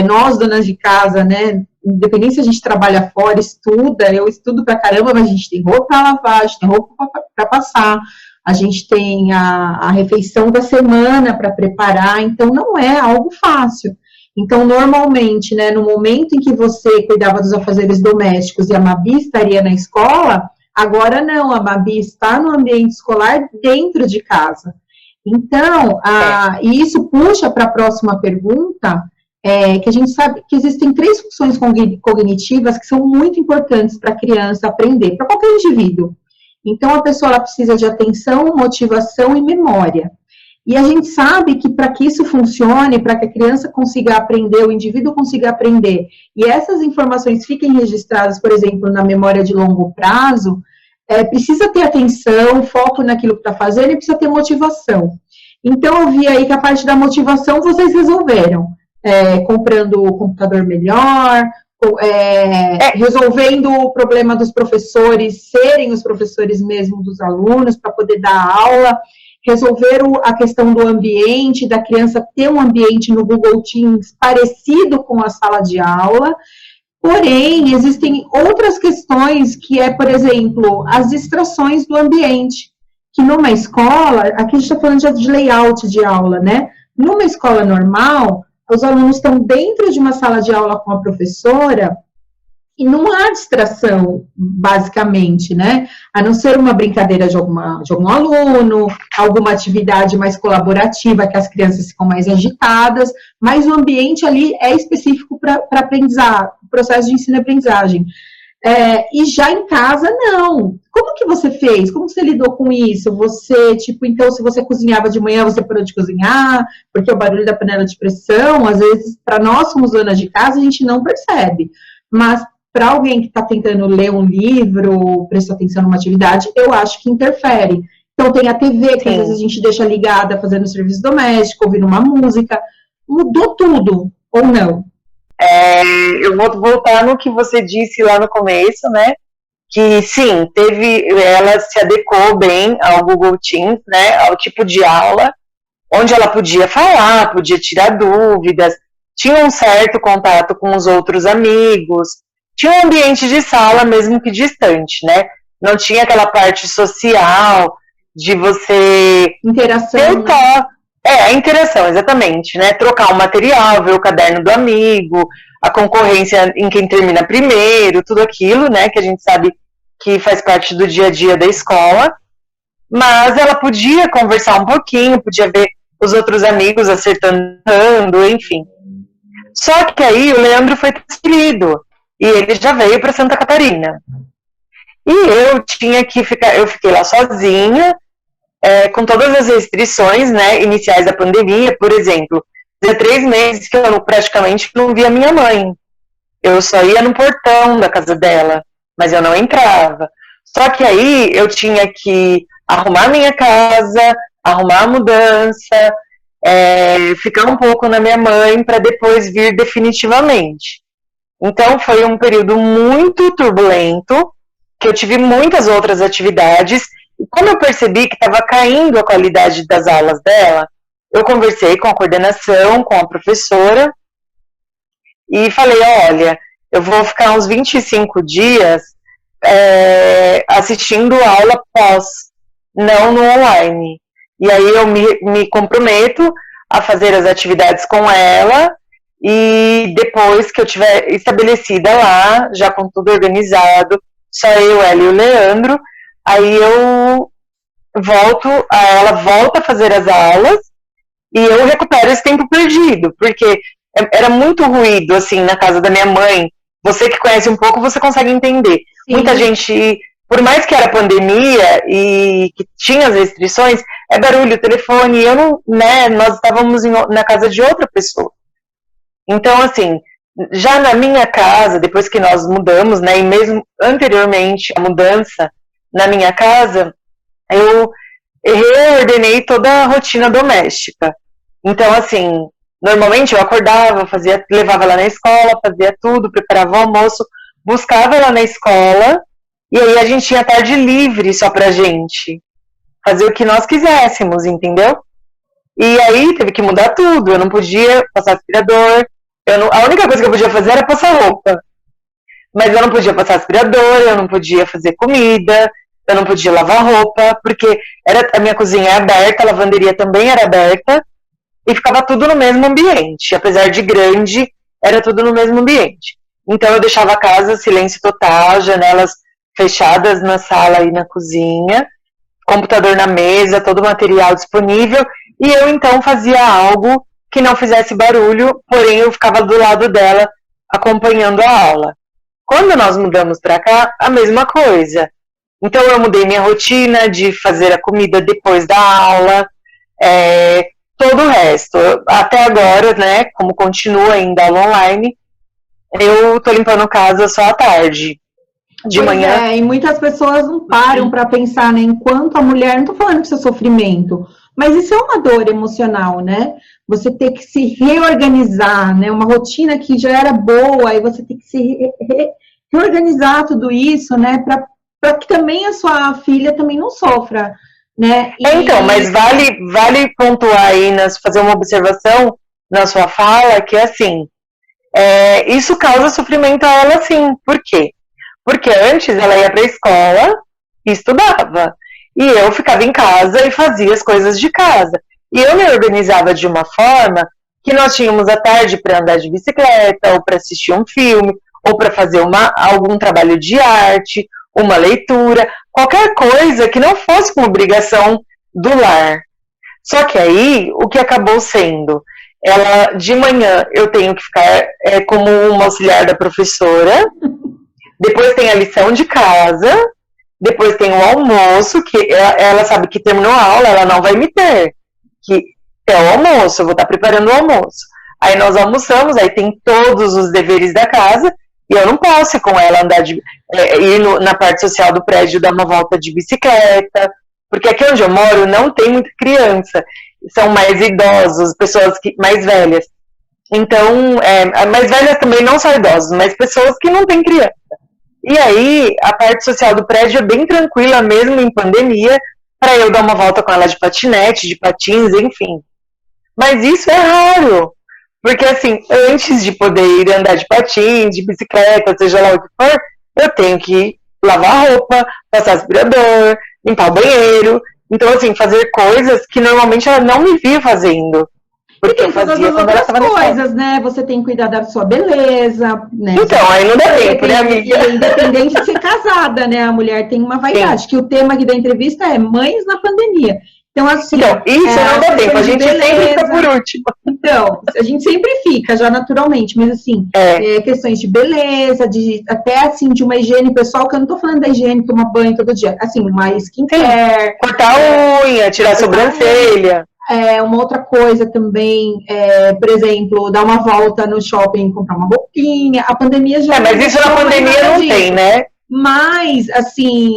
nós, donas de casa, né? Independente se a gente trabalha fora, estuda, eu estudo pra caramba, mas a gente tem roupa para lavar, a gente tem roupa para passar, a gente tem a refeição da semana para preparar, então não é algo fácil. Então, normalmente, né, no momento em que você cuidava dos afazeres domésticos e a Mabi estaria na escola, agora não, a Mabi está no ambiente escolar dentro de casa. Então, e isso puxa para a próxima pergunta, que a gente sabe que existem 3 funções cognitivas que são muito importantes para a criança aprender, para qualquer indivíduo. Então, a pessoa ela precisa de atenção, motivação e memória. E a gente sabe que para que isso funcione, para que a criança consiga aprender, o indivíduo consiga aprender, e essas informações fiquem registradas, por exemplo, na memória de longo prazo, precisa ter atenção, foco naquilo que está fazendo e precisa ter motivação. Então, eu vi aí que a parte da motivação vocês resolveram. Comprando o computador melhor, resolvendo o problema dos professores serem os professores mesmo dos alunos para poder dar aula, resolveram a questão do ambiente, da criança ter um ambiente no Google Teams parecido com a sala de aula. Porém, existem outras questões que por exemplo, as distrações do ambiente. que numa escola, aqui a gente está falando já de layout de aula, né? Numa escola normal, os alunos estão dentro de uma sala de aula com a professora e não há distração, basicamente, né? A não ser uma brincadeira de algum aluno, alguma atividade mais colaborativa, que as crianças ficam mais agitadas, mas o ambiente ali é específico para aprendizar, processo de ensino e aprendizagem. E já em casa, não. Como que você fez? Como você lidou com isso? Você, então, se você cozinhava de manhã, você parou de cozinhar, porque o barulho da panela de pressão, às vezes, para nós, somos donas de casa, a gente não percebe. Mas, para alguém que está tentando ler um livro, prestar atenção numa atividade, eu acho que interfere. Então, tem a TV, que às vezes a gente deixa ligada, fazendo serviço doméstico, ouvindo uma música. Mudou tudo, ou não? Eu vou voltar no que você disse lá no começo, né? Que sim, ela se adequou bem ao Google Teams, né? Ao tipo de aula, onde ela podia falar, podia tirar dúvidas, tinha um certo contato com os outros amigos, tinha um ambiente de sala, mesmo que distante, né? Não tinha aquela parte social de você... Interação, né? A interação, exatamente, né? Trocar o material, ver o caderno do amigo, a concorrência em quem termina primeiro, tudo aquilo, né? Que a gente sabe que faz parte do dia a dia da escola. Mas ela podia conversar um pouquinho, podia ver os outros amigos acertando, enfim. Só que aí o Leandro foi transferido e ele já veio para Santa Catarina. E eu fiquei lá sozinha, com todas as restrições, né, iniciais da pandemia. Por exemplo, há 3 meses que eu praticamente não via minha mãe. Eu só ia no portão da casa dela, mas eu não entrava. Só que aí eu tinha que arrumar minha casa, arrumar a mudança, ficar um pouco na minha mãe para depois vir definitivamente. Então foi um período muito turbulento, que eu tive muitas outras atividades. E como eu percebi que estava caindo a qualidade das aulas dela, eu conversei com a coordenação, com a professora, e falei, olha, eu vou ficar uns 25 dias assistindo aula pós, não no online. E aí eu me comprometo a fazer as atividades com ela, e depois que eu tiver estabelecida lá, já com tudo organizado, só eu, ela e o Leandro, aí ela volta a fazer as aulas e eu recupero esse tempo perdido, porque era muito ruído, assim, na casa da minha mãe. Você que conhece um pouco, você consegue entender. Sim. Muita gente, por mais que era pandemia e que tinha as restrições, barulho, telefone, nós estávamos na casa de outra pessoa. Então, assim, já na minha casa, depois que nós mudamos, né, e mesmo anteriormente à mudança na minha casa, eu reordenei toda a rotina doméstica. Então, assim, normalmente eu acordava, levava ela na escola, fazia tudo, preparava o almoço, buscava ela na escola, e aí a gente tinha a tarde livre só pra gente fazer o que nós quiséssemos, entendeu? E aí teve que mudar tudo, eu não podia passar aspirador, a única coisa que eu podia fazer era passar roupa. Mas eu não podia passar aspirador, eu não podia fazer comida, eu não podia lavar roupa, porque a minha cozinha é aberta, a lavanderia também era aberta, e ficava tudo no mesmo ambiente. Apesar de grande, era tudo no mesmo ambiente. Então eu deixava a casa silêncio total, janelas fechadas na sala e na cozinha, computador na mesa, todo o material disponível, e eu então fazia algo que não fizesse barulho, porém eu ficava do lado dela acompanhando a aula. Quando nós mudamos para cá, a mesma coisa. Então eu mudei minha rotina de fazer a comida depois da aula, todo o resto. Até agora, né, como continua ainda a aula online, eu tô limpando casa só à tarde. De manhã. E muitas pessoas não param para pensar, né, enquanto a mulher, não tô falando que isso é sofrimento, mas isso é uma dor emocional, né? Você ter que se reorganizar, né? Uma rotina que já era boa, e você tem que se reorganizar tudo isso, né? Para que também a sua filha também não sofra, né? Então, mas vale pontuar aí, fazer uma observação na sua fala, que é assim, isso causa sofrimento a ela sim. Por quê? Porque antes ela ia para a escola e estudava. E eu ficava em casa e fazia as coisas de casa. E eu me organizava de uma forma que nós tínhamos a tarde para andar de bicicleta, ou para assistir um filme, ou para fazer algum trabalho de arte, uma leitura, qualquer coisa que não fosse uma obrigação do lar. Só que aí, o que acabou sendo? Ela, de manhã, eu tenho que ficar como uma auxiliar da professora, depois tem a lição de casa, depois tem o almoço, que ela sabe que terminou a aula, ela não vai me ter, que é o almoço, eu vou estar preparando o almoço. Aí nós almoçamos, aí tem todos os deveres da casa, e eu não posso ir com ela ir na parte social do prédio, dar uma volta de bicicleta, porque aqui onde eu moro não tem muita criança, são mais idosos, pessoas mais velhas. Então, mais velhas também não são idosos, mas pessoas que não têm criança. E aí, a parte social do prédio é bem tranquila, mesmo em pandemia, para eu dar uma volta com ela de patinete, de patins, enfim. Mas isso é raro, porque assim, antes de poder ir andar de patins, de bicicleta, seja lá o que for, eu tenho que lavar a roupa, passar aspirador, limpar o banheiro. Então, assim, fazer coisas que normalmente ela não me via fazendo. Porque eu fazia quando ela estava coisas, né? Você tem que cuidar da sua beleza, né? Então, aí não dá tempo, né, amiga? Independente de ser casada, né? A mulher tem uma vaidade. Sim. Que o tema aqui da entrevista é Mães na Pandemia. Então, assim... Então, isso não dá tempo, a gente sempre fica por último. Então, a gente sempre fica, já naturalmente, mas assim, questões de beleza, até assim, de uma higiene pessoal, que eu não tô falando da higiene, tomar banho todo dia, assim, uma skincare... Cortar a unha, tirar a sobrancelha... uma outra coisa também, por exemplo, dar uma volta no shopping, comprar uma roupinha. A pandemia já... mas isso na pandemia não tem, né? Mas, assim,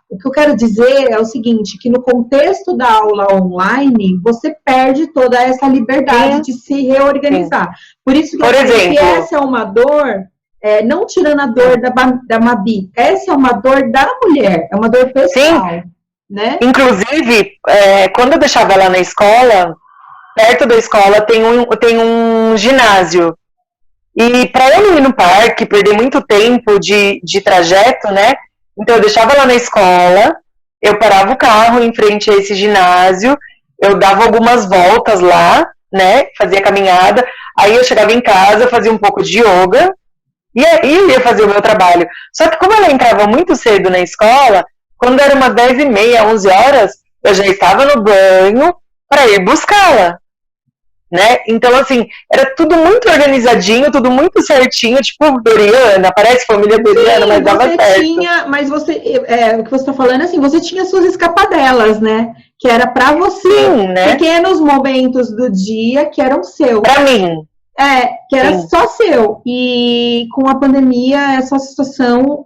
o que eu quero dizer é o seguinte, que no contexto da aula online, você perde toda essa liberdade de se reorganizar. Por isso que, que essa é uma dor, não tirando a dor da Mabi, essa é uma dor da mulher, é uma dor pessoal. Sim. Né? Inclusive, quando eu deixava ela na escola, perto da escola tem um ginásio. E para eu não ir no parque, perder muito tempo de trajeto, né? Então eu deixava ela na escola, eu parava o carro em frente a esse ginásio, eu dava algumas voltas lá, né? Fazia caminhada, aí eu chegava em casa, fazia um pouco de yoga, e aí eu ia fazer o meu trabalho. Só que como ela entrava muito cedo na escola, quando era umas 10h30, 11 horas, eu já estava no banho para ir buscá-la, né? Então, assim, era tudo muito organizadinho, tudo muito certinho, tipo Doriana, parece família Doriana, mas dava certo. Mas você, o que você está falando, assim, você tinha suas escapadelas, né? Que era para você. Sim, né? Pequenos momentos do dia que eram seus. Para mim. Que era só seu. E com a pandemia, essa situação,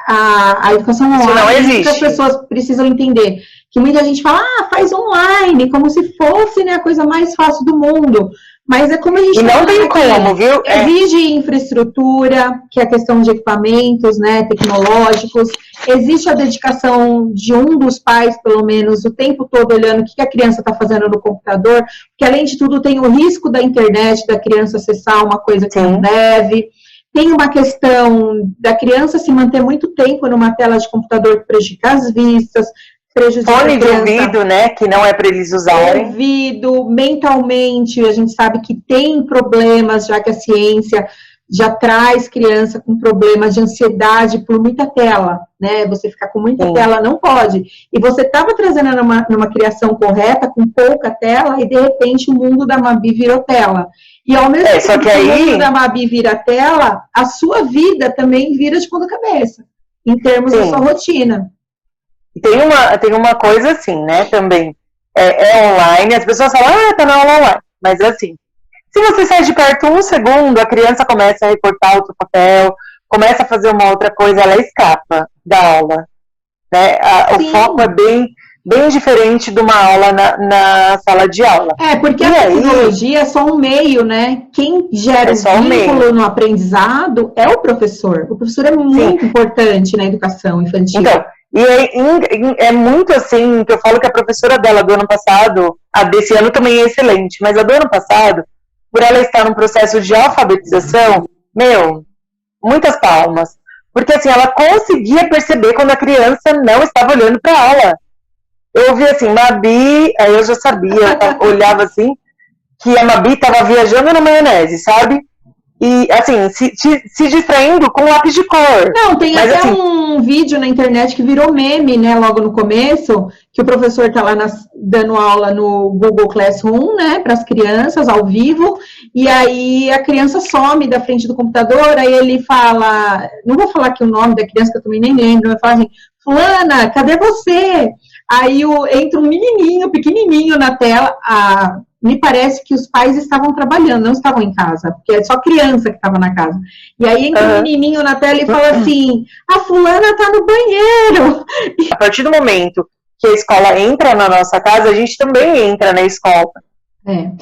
a educação online, não existe. As pessoas precisam entender. Que muita gente fala, faz online, como se fosse, né, a coisa mais fácil do mundo. Mas é como a gente... E não tem como, viu? Exige infraestrutura, que é a questão de equipamentos, né, tecnológicos. Existe a dedicação de um dos pais, pelo menos, o tempo todo olhando o que a criança está fazendo no computador, porque, além de tudo, tem o risco da internet, da criança acessar uma coisa que não deve. Tem uma questão da criança se manter muito tempo numa tela de computador que prejudica as vistas, fone de ouvido, né, que não é para eles usarem. Ouvido, mentalmente, a gente sabe que tem problemas, já que a ciência já traz criança com problemas de ansiedade por muita tela, né, você ficar com muita tela não pode. E você estava trazendo numa criação correta, com pouca tela, e de repente o mundo da Mabi virou tela. E ao mesmo tempo que o mundo da Mabi vira tela, a sua vida também vira de ponta cabeça, em termos da sua rotina. Tem uma coisa assim, né, também, online, as pessoas falam, tá na aula online, mas assim, se você sai de perto um segundo, a criança começa a recortar outro papel, começa a fazer uma outra coisa, ela escapa da aula, né, o foco é bem diferente de uma aula na sala de aula. Porque a tecnologia é só um meio, né, quem gera o vínculo no aprendizado é o professor é muito importante na educação infantil. Então, e é muito assim, que eu falo que a professora dela do ano passado, a desse ano também é excelente, mas a do ano passado, por ela estar num processo de alfabetização, muitas palmas, Porque assim, ela conseguia perceber quando a criança não estava olhando para a aula. Eu ouvi assim, Mabi, aí eu já sabia, eu olhava assim, que a Mabi estava viajando na maionese, sabe? E, assim, se distraindo com lápis de cor. Não, tem Mas, até assim, um vídeo na internet que virou meme, né, logo no começo, que o professor tá lá dando aula no Google Classroom, né, para as crianças, ao vivo, e aí a criança some da frente do computador, aí ele fala, não vou falar aqui o nome da criança, que eu também nem lembro, vai falar assim, fulana, cadê você? Aí entra um menininho, pequenininho na tela, me parece que os pais estavam trabalhando, não estavam em casa, porque é só criança que estava na casa. E aí entra um menininho na tela e fala assim, a fulana tá no banheiro. A partir do momento que a escola entra na nossa casa, a gente também entra na escola.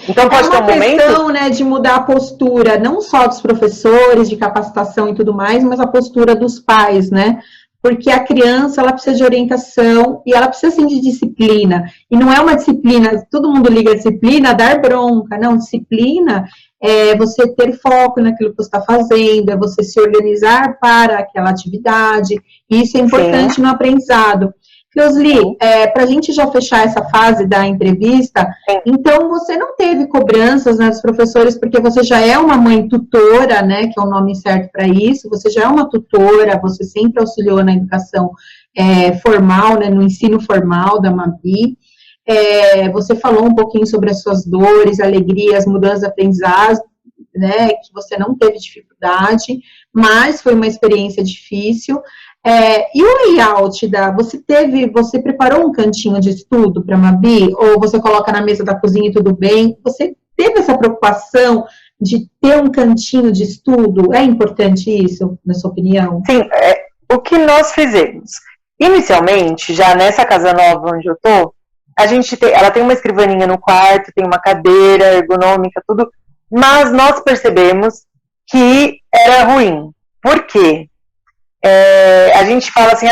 Então pode ter um momento... É uma questão, né, de mudar a postura, não só dos professores, de capacitação e tudo mais, mas a postura dos pais, né? Porque a criança, ela precisa de orientação e ela precisa, sim, de disciplina. E não é uma disciplina, todo mundo liga a disciplina a dar bronca. Não, disciplina é você ter foco naquilo que você está fazendo, é você se organizar para aquela atividade. E isso é importante, sim, no aprendizado. Cleusli, para a gente já fechar essa fase da entrevista, então você não teve cobranças, né, dos professores, porque você já é uma mãe tutora, né, que é o nome certo para isso, você já é uma tutora, você sempre auxiliou na educação formal, né, no ensino formal da Mabi. Você falou um pouquinho sobre as suas dores, alegrias, mudanças de aprendizado, né, que você não teve dificuldade, mas foi uma experiência difícil. E o layout você preparou um cantinho de estudo para a Mabi? Ou você coloca na mesa da cozinha e tudo bem? Você teve essa preocupação de ter um cantinho de estudo? É importante isso, na sua opinião? Sim, o que nós fizemos? Inicialmente, já nessa casa nova onde eu tô, ela tem uma escrivaninha no quarto, tem uma cadeira ergonômica, tudo, mas nós percebemos que era ruim. Por quê? A gente fala assim,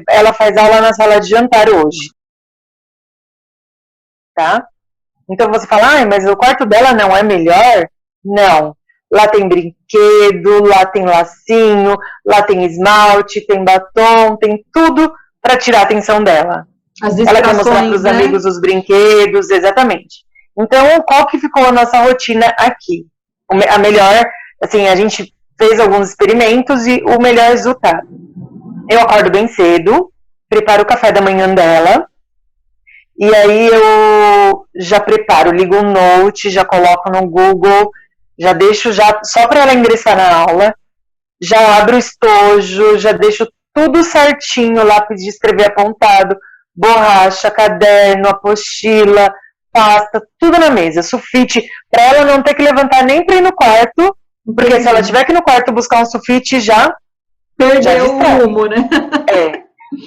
ela faz aula na sala de jantar hoje, tá? Então você fala, mas o quarto dela não é melhor? Não. Lá tem brinquedo, lá tem lacinho, lá tem esmalte, tem batom, tem tudo para tirar a atenção dela. Ela quer mostrar para os amigos os brinquedos, exatamente. Então, qual que ficou a nossa rotina aqui? A melhor, assim, a gente fez alguns experimentos e o melhor resultado. Eu acordo bem cedo, preparo o café da manhã dela, e aí eu já preparo, ligo o Note, já coloco no Google, já deixo só para ela ingressar na aula, já abro o estojo, já deixo tudo certinho, lápis de escrever apontado, borracha, caderno, apostila, pasta, tudo na mesa, sulfite, para ela não ter que levantar nem para ir no quarto, porque se ela tiver que ir no quarto buscar um sulfite, já perdeu o rumo, né?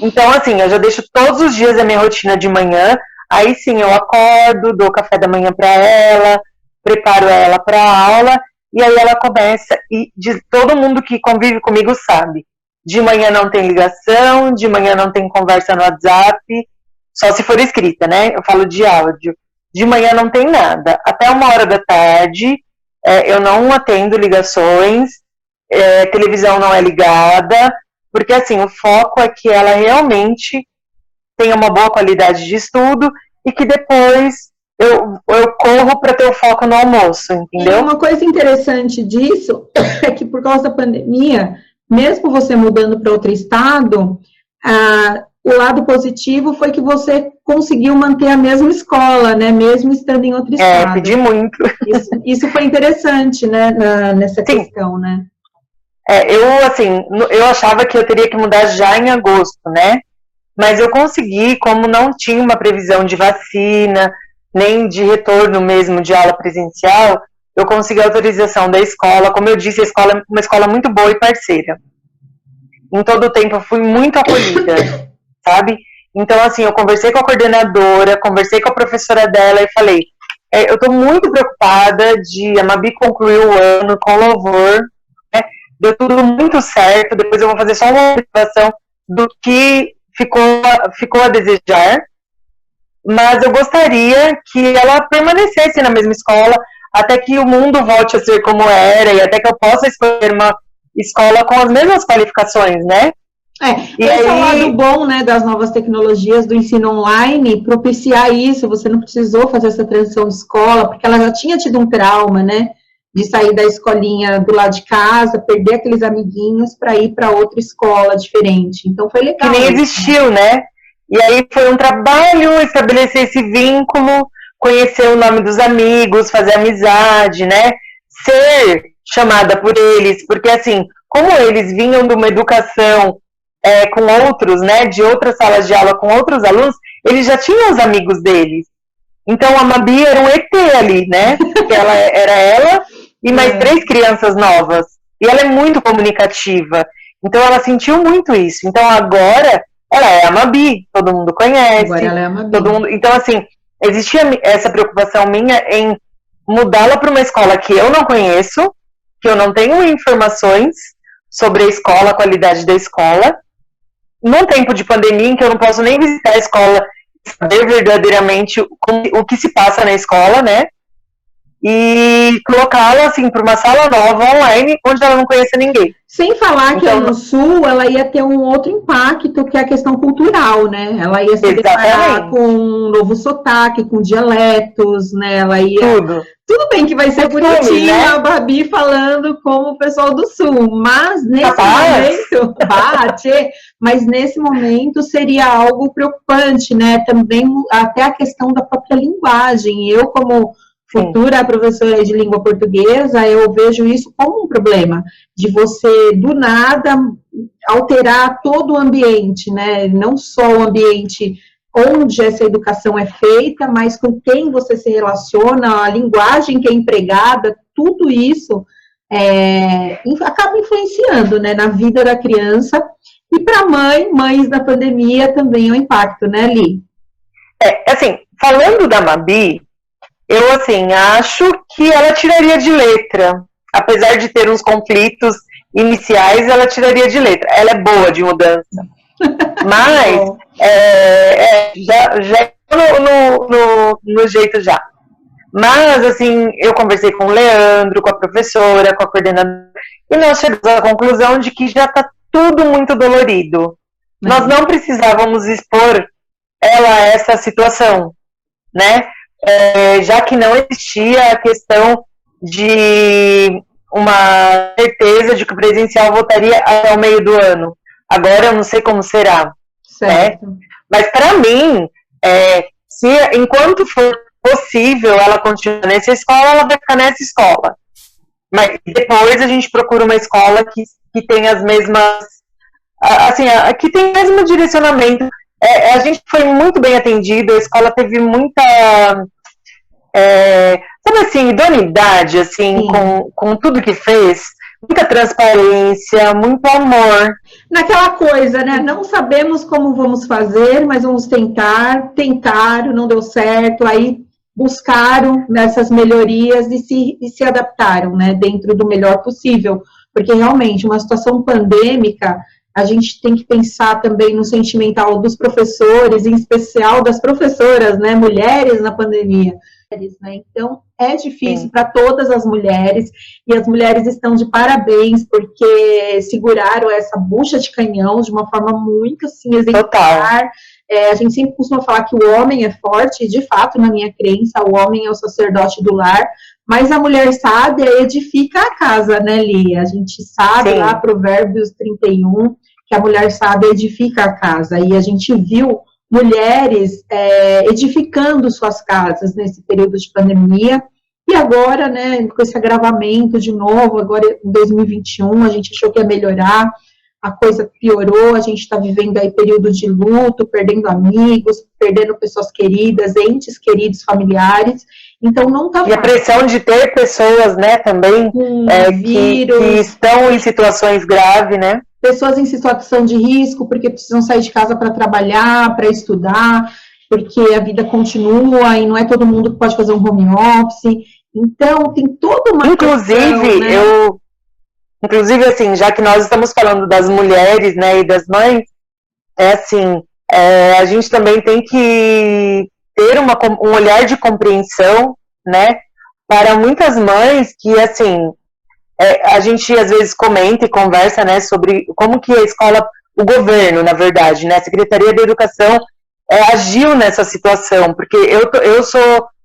Então, assim, eu já deixo todos os dias a minha rotina de manhã, aí sim eu acordo, dou café da manhã para ela, preparo ela para a aula, e aí ela começa, e todo mundo que convive comigo sabe, de manhã não tem ligação, de manhã não tem conversa no WhatsApp, só se for escrita, né? Eu falo de áudio. De manhã não tem nada. Até 1h da tarde, eu não atendo ligações, televisão não é ligada, porque assim, o foco é que ela realmente tenha uma boa qualidade de estudo e que depois eu corro para ter o foco no almoço, entendeu? E uma coisa interessante disso é que por causa da pandemia, mesmo você mudando para outro estado, o lado positivo foi que você conseguiu manter a mesma escola, né, mesmo estando em outro estado. Pedi muito. Isso foi interessante, né, nessa questão, né? Eu achava que eu teria que mudar já em agosto, né? Mas eu consegui, como não tinha uma previsão de vacina, nem de retorno mesmo de aula presencial, eu consegui a autorização da escola. Como eu disse, a escola é uma escola muito boa e parceira. Em todo o tempo eu fui muito acolhida, sabe? Então, assim, eu conversei com a coordenadora, conversei com a professora dela e falei, eu tô muito preocupada a Mabi concluir o ano com louvor, né? Deu tudo muito certo, depois eu vou fazer só uma observação do que ficou a desejar, mas eu gostaria que ela permanecesse na mesma escola até que o mundo volte a ser como era e até que eu possa escolher escola com as mesmas qualificações, né? Esse é o lado bom, né, das novas tecnologias, do ensino online, propiciar isso, você não precisou fazer essa transição de escola, porque ela já tinha tido um trauma, né, de sair da escolinha do lado de casa, perder aqueles amiguinhos para ir para outra escola diferente, então foi legal. Que nem existiu, né? E aí foi um trabalho estabelecer esse vínculo, conhecer o nome dos amigos, fazer amizade, né, ser chamada por eles, porque assim, como eles vinham de uma educação com outros, né, de outras salas de aula com outros alunos, eles já tinham os amigos deles. Então a Mabi era um ET ali, né? Porque ela era ela e mais 3 crianças novas. E ela é muito comunicativa. Então ela sentiu muito isso. Então agora ela é a Mabi, todo mundo conhece. Agora ela é a Mabi. Todo mundo... Então assim, existia essa preocupação minha em mudá-la para uma escola que eu não conheço, que eu não tenho informações sobre a escola, a qualidade da escola, num tempo de pandemia em que eu não posso nem visitar a escola, saber verdadeiramente o que se passa na escola, né? E colocá-la, assim, para uma sala nova, online, onde ela não conhece ninguém. Sem falar que no Sul, ela ia ter um outro impacto, que é a questão cultural, né? Ela ia se deparar com um novo sotaque, com dialetos, né? Ela ia... Tudo bem que vai ser bonitinho, né? A Babi falando como o pessoal do Sul, mas nesse momento... mas nesse momento seria algo preocupante, né? Também até a questão da própria linguagem. Eu, como futura professora de língua portuguesa, eu vejo isso como um problema, de você, do nada, alterar todo o ambiente, né? Não só o ambiente onde essa educação é feita, mas com quem você se relaciona, a linguagem que é empregada, tudo isso acaba influenciando, né, na vida da criança. E para mães da pandemia também é um impacto, né, Li? Assim, falando da Mabi, eu, assim, acho que ela tiraria de letra. Apesar de ter uns conflitos iniciais, ela tiraria de letra. Ela é boa de mudança. Mas, já no jeito já. Mas, assim, eu conversei com o Leandro, com a professora, com a coordenadora, e nós chegamos à conclusão de que já está tudo muito dolorido. Nós não precisávamos expor ela a essa situação, né? Já que não existia a questão de uma certeza de que o presencial voltaria até o meio do ano. Agora eu não sei como será. Certo. Né? Mas para mim, enquanto for possível ela continuar nessa escola, ela vai ficar nessa escola. Mas depois a gente procura uma escola que tem as mesmas, assim, que tem o mesmo direcionamento. A gente foi muito bem atendido, a escola teve muita, sabe assim, idoneidade, assim, com tudo que fez, muita transparência, muito amor. Naquela coisa, né, não sabemos como vamos fazer, mas vamos tentaram, não deu certo, aí buscaram nessas melhorias e se adaptaram, né, dentro do melhor possível, porque realmente uma situação pandêmica, a gente tem que pensar também no sentimental dos professores, em especial das professoras, né, mulheres na pandemia, né? Então é difícil para todas as mulheres, e as mulheres estão de parabéns, porque seguraram essa bucha de canhão de uma forma muito, assim, exemplar. A gente sempre costuma falar que o homem é forte, e de fato, na minha crença, o homem é o sacerdote do lar, mas a mulher sábia edifica a casa, né, Lia? A gente sabe lá, Provérbios 31, que a mulher sábia edifica a casa, e a gente viu mulheres edificando suas casas nesse período de pandemia, e agora, né, com esse agravamento de novo, agora em 2021, a gente achou que ia melhorar, a coisa piorou, a gente está vivendo aí período de luto, perdendo amigos, perdendo pessoas queridas, entes queridos, familiares, então não está fácil. E a pressão de ter pessoas, né, também, que estão em situações graves, né? Pessoas em situação de risco, porque precisam sair de casa para trabalhar, para estudar, porque a vida continua e não é todo mundo que pode fazer um home office. Então, tem toda uma questão, né? Inclusive, assim, já que nós estamos falando das mulheres, né, e das mães, a gente também tem que ter um olhar de compreensão, né, para muitas mães que, assim, a gente às vezes comenta e conversa, né, sobre como que a escola, o governo, na verdade, né, a Secretaria da Educação agiu nessa situação, porque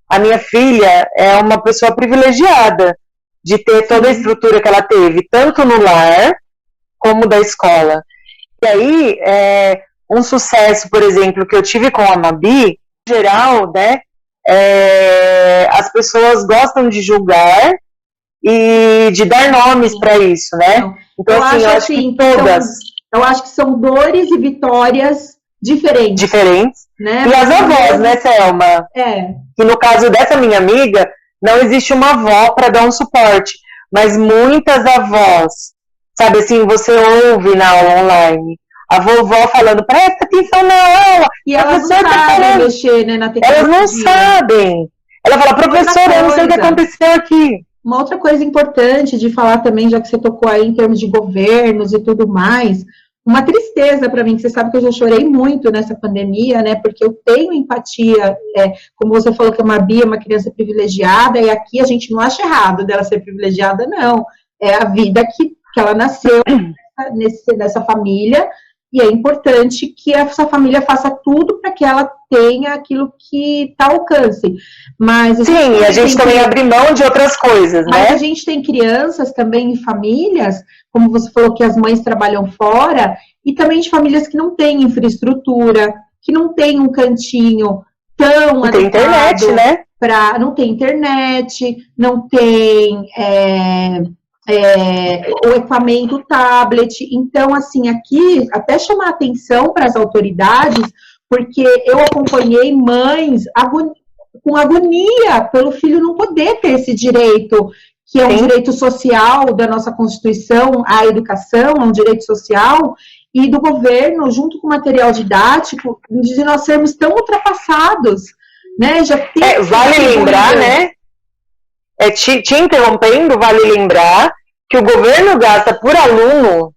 a minha filha é uma pessoa privilegiada de ter toda a estrutura que ela teve, tanto no lar como da escola. E aí, um sucesso, por exemplo, que eu tive com a Mabi, em geral, né, as pessoas gostam de julgar e de dar nomes para isso, né? Então, eu acho que todas... Eu acho que são dores e vitórias diferentes. Né? E as avós, né, Selma? Que no caso dessa minha amiga, não existe uma avó para dar um suporte, mas muitas avós, sabe assim, você ouve na aula online, a vovó falando, presta atenção na aula. E elas não sabem mexer, né, na tecnologia. Elas não sabem. Ela fala, professora, eu não sei o que aconteceu aqui. Uma outra coisa importante de falar também, já que você tocou aí em termos de governos e tudo mais, uma tristeza para mim, que você sabe que eu já chorei muito nessa pandemia, né, porque eu tenho empatia, como você falou que a Mabi é uma criança privilegiada, e aqui a gente não acha errado dela ser privilegiada, não, é a vida que ela nasceu nessa família, e é importante que essa família faça tudo para que ela tenha aquilo que está ao alcance. Mas sim, a gente também abre mão de outras coisas, né? Mas a gente tem crianças também em famílias, como você falou que as mães trabalham fora, e também de famílias que não têm infraestrutura, que não tem um cantinho tão adequado. Não tem internet, né? Não tem internet, não tem o equipamento, o tablet. Então, assim, aqui, até chamar atenção para as autoridades, porque eu acompanhei mães com agonia pelo filho não poder ter esse direito, que é um direito social da nossa Constituição, a educação é um direito social, e do governo, junto com o material didático, de nós sermos tão ultrapassados, né? Já tem vale lembrar, né? Te interrompendo, vale lembrar que o governo gasta por aluno,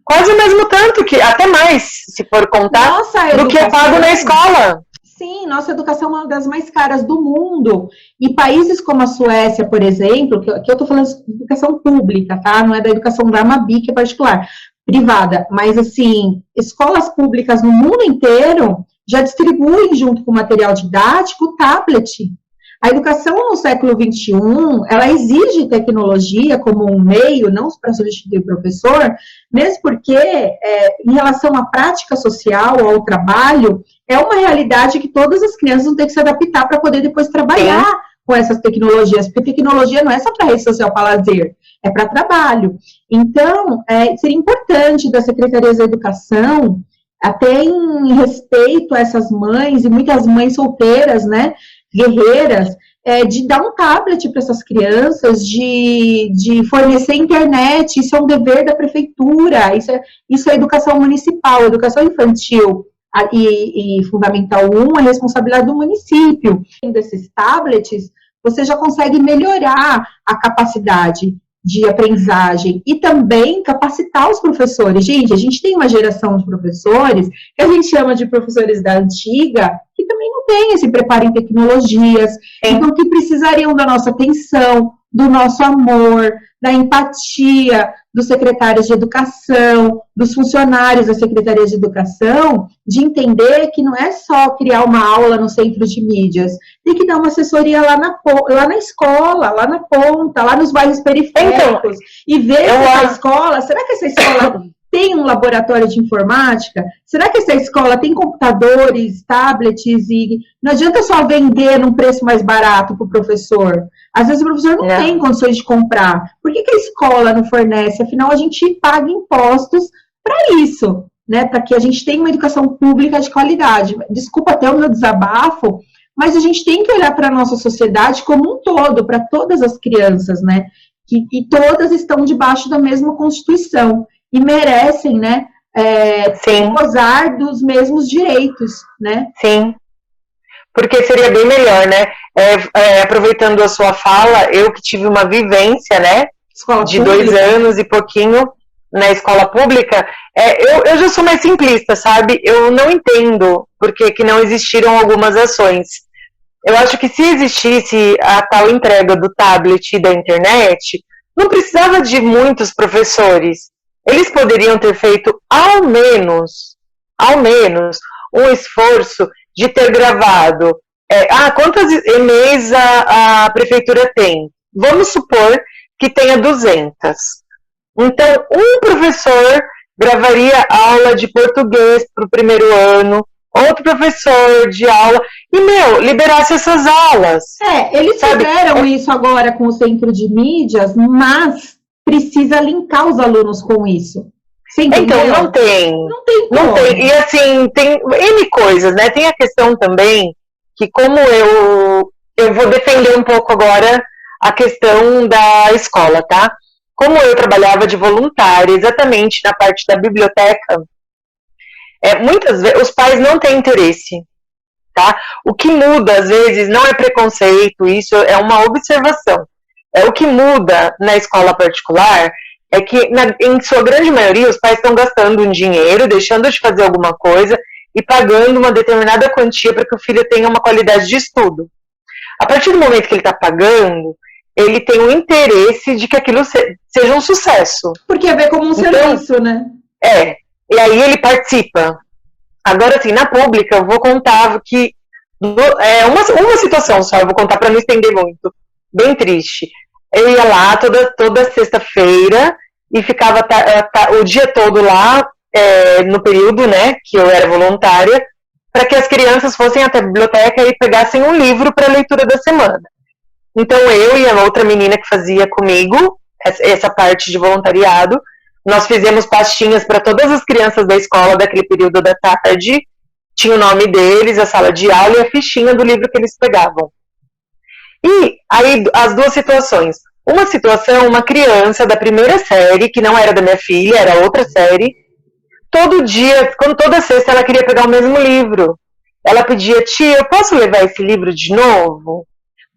quase o mesmo tanto, que até mais, se for contar, do que é pago na escola. Sim, nossa educação é uma das mais caras do mundo. E países como a Suécia, por exemplo, que eu estou falando de educação pública, tá? Não é da educação da Mabi, que é particular, privada. Mas, assim, escolas públicas no mundo inteiro já distribuem, junto com o material didático, o tablet. A educação no século XXI, ela exige tecnologia como um meio, não para substituir o professor, mesmo porque, em relação à prática social, ao trabalho, é uma realidade que todas as crianças vão ter que se adaptar para poder depois trabalhar com essas tecnologias, porque tecnologia não é só para rede social, para lazer, é para trabalho. Então, seria importante das secretarias da educação, até em respeito a essas mães, e muitas mães solteiras, né, guerreiras, de dar um tablet para essas crianças, de fornecer internet, isso é um dever da prefeitura, isso é educação municipal, educação infantil e Fundamental 1 é responsabilidade do município. Desses tablets, você já consegue melhorar a capacidade de aprendizagem e também capacitar os professores. Gente, a gente tem uma geração de professores que a gente chama de professores da antiga, que também não tem esse preparo em tecnologias, então que precisariam da nossa atenção, do nosso amor, da empatia dos secretários de educação, dos funcionários da Secretaria de Educação, de entender que não é só criar uma aula no centro de mídias, tem que dar uma assessoria lá na escola, lá na ponta, lá nos bairros periféricos, e ver se essa escola, será que essa escola tem um laboratório de informática? Será que essa escola tem computadores, tablets, e não adianta só vender num preço mais barato para o professor? Às vezes o professor não tem condições de comprar. Por que a escola não fornece? Afinal, a gente paga impostos para isso, né? Para que a gente tenha uma educação pública de qualidade. Desculpa até o meu desabafo, mas a gente tem que olhar para a nossa sociedade como um todo, para todas as crianças, né? Que todas estão debaixo da mesma Constituição e merecem, né, gozar dos mesmos direitos, né? Sim, porque seria bem melhor, né? Aproveitando a sua fala, eu que tive uma vivência, né, de 2 anos e pouquinho na escola pública, eu já sou mais simplista, sabe? Eu não entendo porque que não existiram algumas ações. Eu acho que se existisse a tal entrega do tablet e da internet, não precisava de muitos professores. Eles poderiam ter feito ao menos, um esforço de ter gravado. Quantas e-mails a prefeitura tem? Vamos supor que tenha 200. Então, um professor gravaria aula de português para o primeiro ano, outro professor de aula, e, liberasse essas aulas. Eles fizeram isso agora com o centro de mídias, mas precisa linkar os alunos com isso. Então, não tem. Não tem. E assim, tem N coisas, né? Tem a questão também que, como eu vou defender um pouco agora a questão da escola, tá? Como eu trabalhava de voluntária, exatamente na parte da biblioteca, muitas vezes os pais não têm interesse, tá? O que muda, às vezes, não é preconceito, isso é uma observação. O que muda na escola particular é que, em sua grande maioria, os pais estão gastando um dinheiro, deixando de fazer alguma coisa e pagando uma determinada quantia para que o filho tenha uma qualidade de estudo. A partir do momento que ele está pagando, ele tem o interesse de que aquilo seja um sucesso. Porque é ver como um serviço, né? E aí ele participa. Agora, assim, na pública, eu vou contar que uma situação só, eu vou contar para não estender muito, bem triste. Eu ia lá toda sexta-feira e ficava o dia todo lá, no período, né, que eu era voluntária, para que as crianças fossem até a biblioteca e pegassem um livro para a leitura da semana. Então, eu e a outra menina que fazia comigo essa parte de voluntariado, nós fizemos pastinhas para todas as crianças da escola daquele período da tarde, tinha o nome deles, a sala de aula e a fichinha do livro que eles pegavam. E aí, as duas situações. Uma situação, uma criança da primeira série, que não era da minha filha, era outra série, todo dia, toda sexta ela queria pegar o mesmo livro. Ela pedia, tia, eu posso levar esse livro de novo?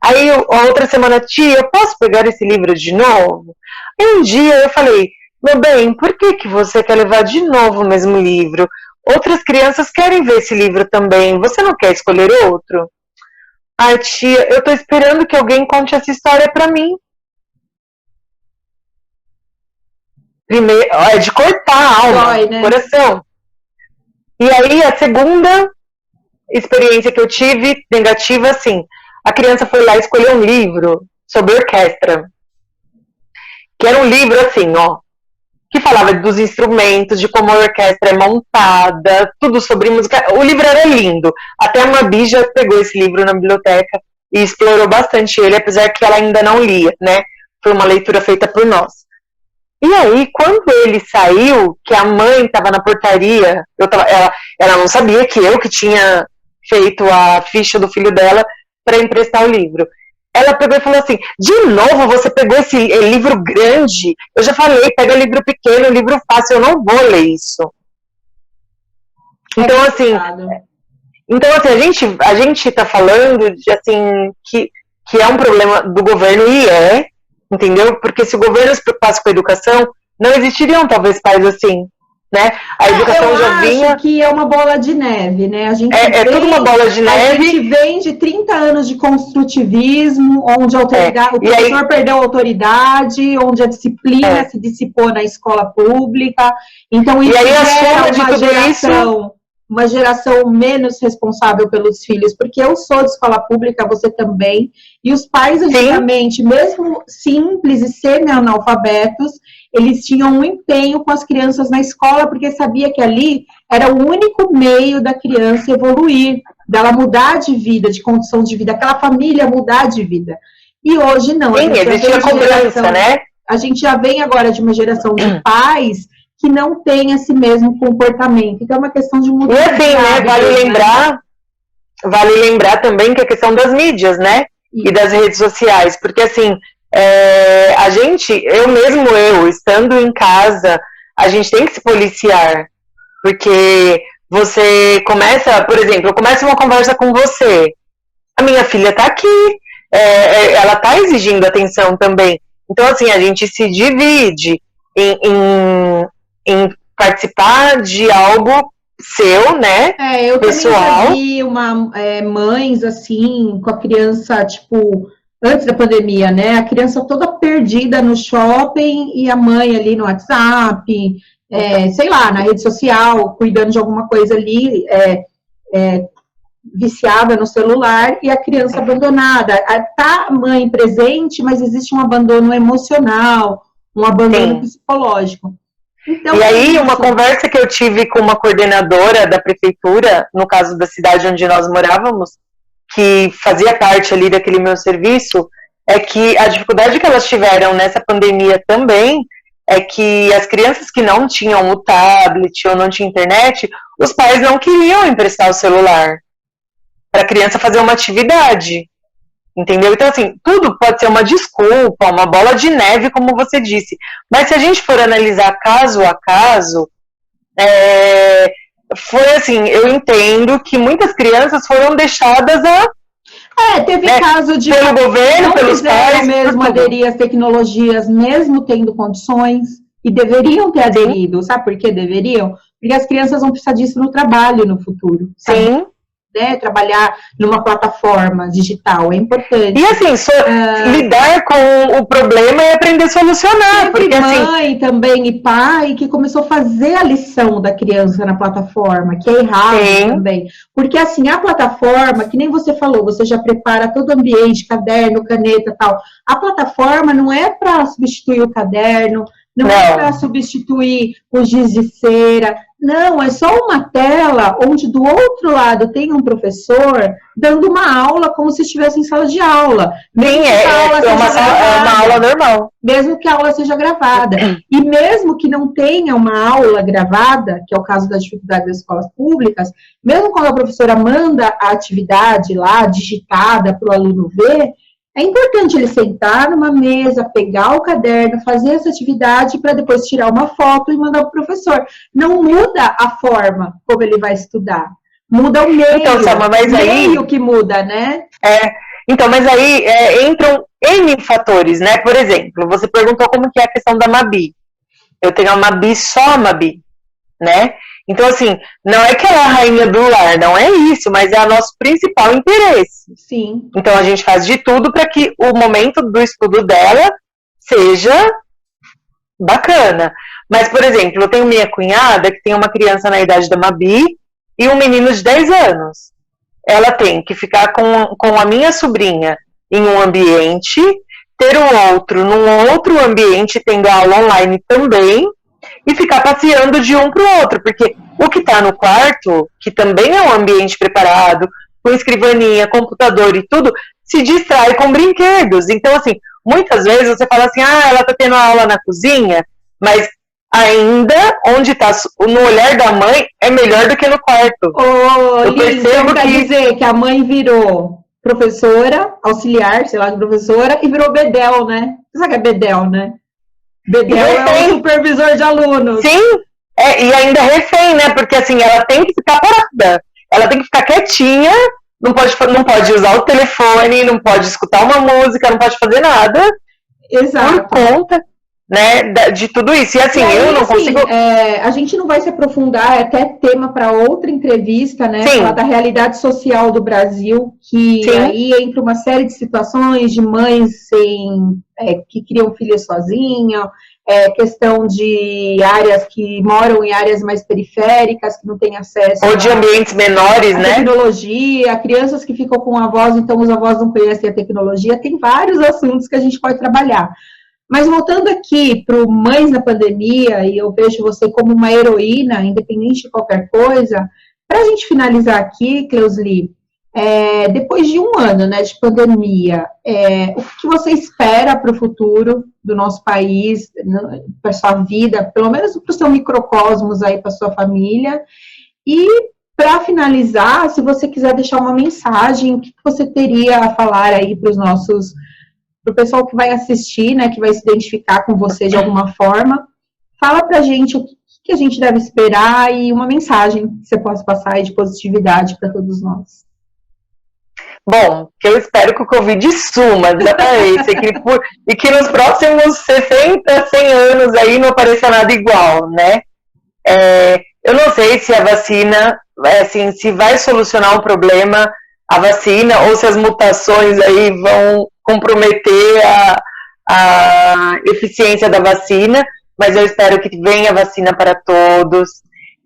Aí, a outra semana, tia, eu posso pegar esse livro de novo? Aí um dia eu falei, meu bem, por que você quer levar de novo o mesmo livro? Outras crianças querem ver esse livro também, você não quer escolher outro? Ai, tia, eu tô esperando que alguém conte essa história pra mim. Primeiro, é de cortar a alma, Dói, né? coração. E aí, a segunda experiência que eu tive, negativa, assim, a criança foi lá escolher um livro sobre orquestra. Que era um livro, assim, que falava dos instrumentos, de como a orquestra é montada, tudo sobre música. O livro era lindo. Até a Mabi já pegou esse livro na biblioteca e explorou bastante ele, apesar que ela ainda não lia, né? Foi uma leitura feita por nós. E aí, quando ele saiu, que a mãe estava na portaria, ela não sabia que eu que tinha feito a ficha do filho dela para emprestar o livro. Ela pegou e falou assim, de novo você pegou esse livro grande? Eu já falei, pega livro pequeno, livro fácil, eu não vou ler isso. Então, assim, a gente tá falando de, assim, que é um problema do governo, e entendeu? Porque se o governo se preocupasse com a educação, não existiriam talvez pais assim, né? A educação já vinha... Eu acho que é uma bola de neve, né? A gente tudo uma bola de neve. A gente vem de 30 anos de construtivismo, onde o professor perdeu a autoridade, onde a disciplina se dissipou na escola pública. Então, isso gera uma geração menos responsável pelos filhos, porque eu sou de escola pública, você também, e os pais, antigamente, mesmo simples e semi-analfabetos, eles tinham um empenho com as crianças na escola, porque sabia que ali era o único meio da criança evoluir, dela mudar de vida, de condição de vida, aquela família mudar de vida. E hoje não. Sim, existe a cobrança, né? A gente já vem agora de uma geração de pais que não tem esse mesmo comportamento. Então é uma questão de mudança. E assim, né, vale lembrar também que a questão das mídias, né? Isso. E das redes sociais, porque assim, a gente, eu estando em casa, a gente tem que se policiar, porque você começa, por exemplo, eu começo uma conversa com você, a minha filha tá aqui, ela tá exigindo atenção também, então assim, a gente se divide em participar de algo seu, né? Eu pessoal. também já vi mães, assim, com a criança, tipo, antes da pandemia, né? A criança toda perdida no shopping e a mãe ali no WhatsApp, sei lá, na rede social, cuidando de alguma coisa ali, viciada no celular, e a criança abandonada. Tá a mãe presente, mas existe um abandono emocional, um abandono psicológico. Então, e aí, uma conversa que eu tive com uma coordenadora da prefeitura, no caso da cidade onde nós morávamos, que fazia parte ali daquele meu serviço, é que a dificuldade que elas tiveram nessa pandemia também é que as crianças que não tinham o tablet ou não tinham internet, os pais não queriam emprestar o celular para a criança fazer uma atividade. Entendeu? Então, assim, tudo pode ser uma desculpa, uma bola de neve, como você disse. Mas se a gente for analisar caso a caso, foi assim, eu entendo que muitas crianças foram deixadas teve caso de pelo governo, pelos pais, mesmo aderir às tecnologias, mesmo tendo condições, e deveriam ter aderido. Sabe por que deveriam? Porque as crianças vão precisar disso no trabalho no futuro. Sabe? Sim. Né, trabalhar numa plataforma digital, é importante. E assim, lidar com o problema e aprender a solucionar. Porque mãe assim, também e pai que começou a fazer a lição da criança na plataforma, que é errado também. Porque assim, a plataforma, que nem você falou, você já prepara todo o ambiente, caderno, caneta e tal. A plataforma não é para substituir o caderno, não é para substituir o giz de cera. Não, é só uma tela onde do outro lado tem um professor dando uma aula como se estivesse em sala de aula. Sim, é uma aula normal. Mesmo que a aula seja gravada. E mesmo que não tenha uma aula gravada, que é o caso da dificuldade das escolas públicas, mesmo quando a professora manda a atividade lá, digitada para o aluno ver, é importante ele sentar numa mesa, pegar o caderno, fazer essa atividade para depois tirar uma foto e mandar para o professor. Não muda a forma como ele vai estudar. Muda o meio. Então, Selma, mas o meio que muda, né? Então, mas aí entram N fatores, né? Por exemplo, você perguntou como que é a questão da Mabi. Eu tenho a Mabi, só a Mabi, né? Então, assim, não é que ela é a rainha do lar, não é isso, mas é o nosso principal interesse. Sim. Então, a gente faz de tudo para que o momento do estudo dela seja bacana. Mas, por exemplo, eu tenho minha cunhada, que tem uma criança na idade da Mabi, e um menino de 10 anos. Ela tem que ficar com a minha sobrinha em um ambiente, ter o outro num outro ambiente, tendo aula online também, e ficar passeando de um para o outro, porque o que está no quarto, que também é um ambiente preparado, com escrivaninha, computador e tudo, se distrai com brinquedos. Então, assim, muitas vezes você fala assim, ela está tendo aula na cozinha, mas ainda, onde está no olhar da mãe, é melhor do que no quarto. Eu percebo que dizer que a mãe virou professora, auxiliar, sei lá, de professora, e virou bedel, né? Você sabe que é bedel, né? Bedel é o supervisor de alunos. Sim, e ainda refém, né? Porque assim, ela tem que ficar parada, ela tem que ficar quietinha, não pode usar o telefone, não pode escutar uma música, não pode fazer nada. Exato. Por conta, né, de tudo isso. E assim, eu não consigo... a gente não vai se aprofundar, é até tema para outra entrevista, né? Falar da realidade social do Brasil, que aí entra uma série de situações de mães que criam filhos sozinhas, questão de áreas que moram em áreas mais periféricas, que não têm acesso... Ou de ambientes menores, né? Tecnologia, crianças que ficam com avós, então os avós não conhecem a tecnologia. Tem vários assuntos que a gente pode trabalhar. Mas voltando aqui para o Mães na Pandemia, e eu vejo você como uma heroína, independente de qualquer coisa, para a gente finalizar aqui, Cleusli, depois de um ano, né, de pandemia, o que você espera para o futuro do nosso país, para a sua vida, pelo menos para o seu microcosmos aí, para a sua família? E, para finalizar, se você quiser deixar uma mensagem, o que você teria a falar aí para o pessoal que vai assistir, né, que vai se identificar com você de alguma forma? Fala pra gente o que a gente deve esperar e uma mensagem que você possa passar aí de positividade para todos nós. Bom, que eu espero que o Covid suma, exatamente, e que nos próximos 60, 100 anos aí não apareça nada igual, né? eu não sei se a vacina, assim, se vai solucionar o problema a vacina ou se as mutações aí vão comprometer a eficiência da vacina, mas eu espero que venha vacina para todos,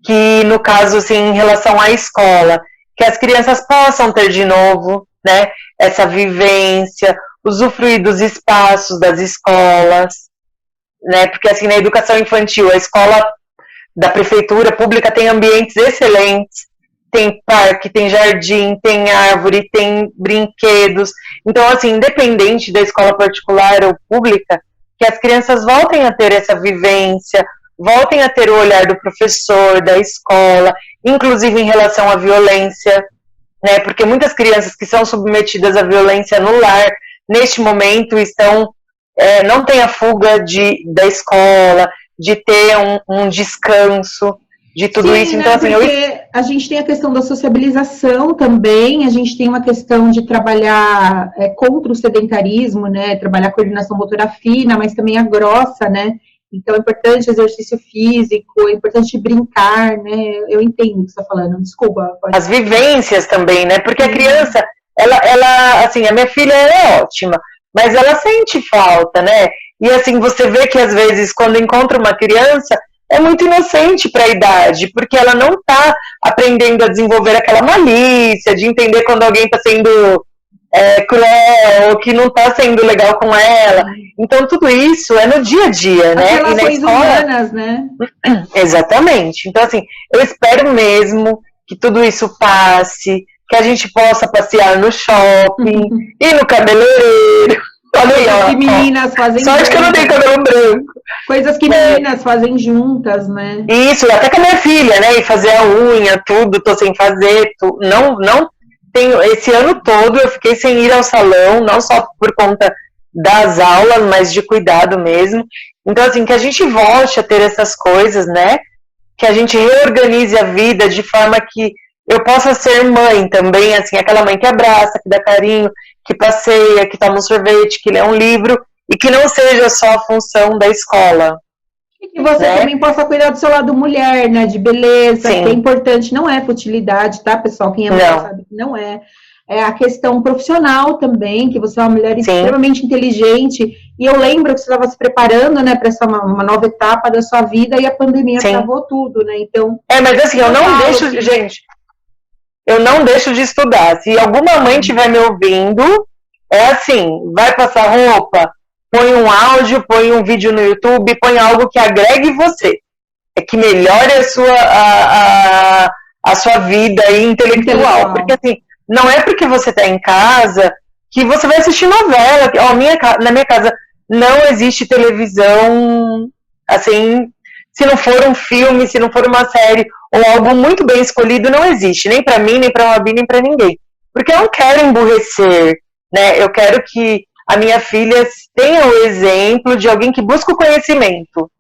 que no caso, assim, em relação à escola, que as crianças possam ter de novo, né, essa vivência, usufruir dos espaços das escolas, né, porque assim, na educação infantil, a escola da prefeitura pública tem ambientes excelentes, tem parque, tem jardim, tem árvore, tem brinquedos. Então, assim, independente da escola particular ou pública, que as crianças voltem a ter essa vivência, voltem a ter o olhar do professor, da escola, inclusive em relação à violência, né? Porque muitas crianças que são submetidas à violência no lar, neste momento, estão não têm a fuga da escola, de ter um descanso, de tudo isso. Então, assim, porque a gente tem a questão da sociabilização também, a gente tem uma questão de trabalhar contra o sedentarismo, né, trabalhar a coordenação motora fina, mas também a grossa, né, então é importante exercício físico, é importante brincar, né, eu entendo o que você está falando, desculpa. As vivências também, né, porque a criança, ela, assim, a minha filha é ótima, mas ela sente falta, né, e assim, você vê que às vezes quando encontra uma criança, é muito inocente para a idade, porque ela não está aprendendo a desenvolver aquela malícia, de entender quando alguém está sendo cruel, ou que não está sendo legal com ela. Então, tudo isso é no dia a dia, né? As relações humanas, né? Exatamente. Então, assim, eu espero mesmo que tudo isso passe, que a gente possa passear no shopping, ir no cabeleireiro. Coisas que meninas fazem juntas. Sorte que eu não tenho cabelo branco. Coisas que meninas fazem juntas, né? Isso, até com a minha filha, né? E fazer a unha, tudo, tô sem fazer. Não tenho. Esse ano todo eu fiquei sem ir ao salão, não só por conta das aulas, mas de cuidado mesmo. Então, assim, que a gente volte a ter essas coisas, né? Que a gente reorganize a vida de forma que eu possa ser mãe também, assim, aquela mãe que abraça, que dá carinho, que passeia, que toma um sorvete, que lê um livro, e que não seja só a função da escola. E que você também possa cuidar do seu lado mulher, né, de beleza, Sim. que é importante, não é futilidade, tá, pessoal? Quem é mulher sabe que não é. É a questão profissional também, que você é uma mulher Sim. extremamente inteligente, e eu lembro que você estava se preparando, né, para essa uma nova etapa da sua vida, e a pandemia travou tudo, né, então... mas assim, eu não deixo, gente... Eu não deixo de estudar. Se alguma mãe estiver me ouvindo, é assim, vai passar roupa, põe um áudio, põe um vídeo no YouTube, põe algo que agregue você. É que melhore a sua vida aí intelectual. Porque assim, não é porque você está em casa que você vai assistir novela. Na minha casa não existe televisão, assim, se não for um filme, se não for uma série ou algo muito bem escolhido, não existe, nem para mim, nem para a Mabi, nem para ninguém. Porque eu não quero emburrecer, né? Eu quero que a minha filha tenha o exemplo de alguém que busca o conhecimento.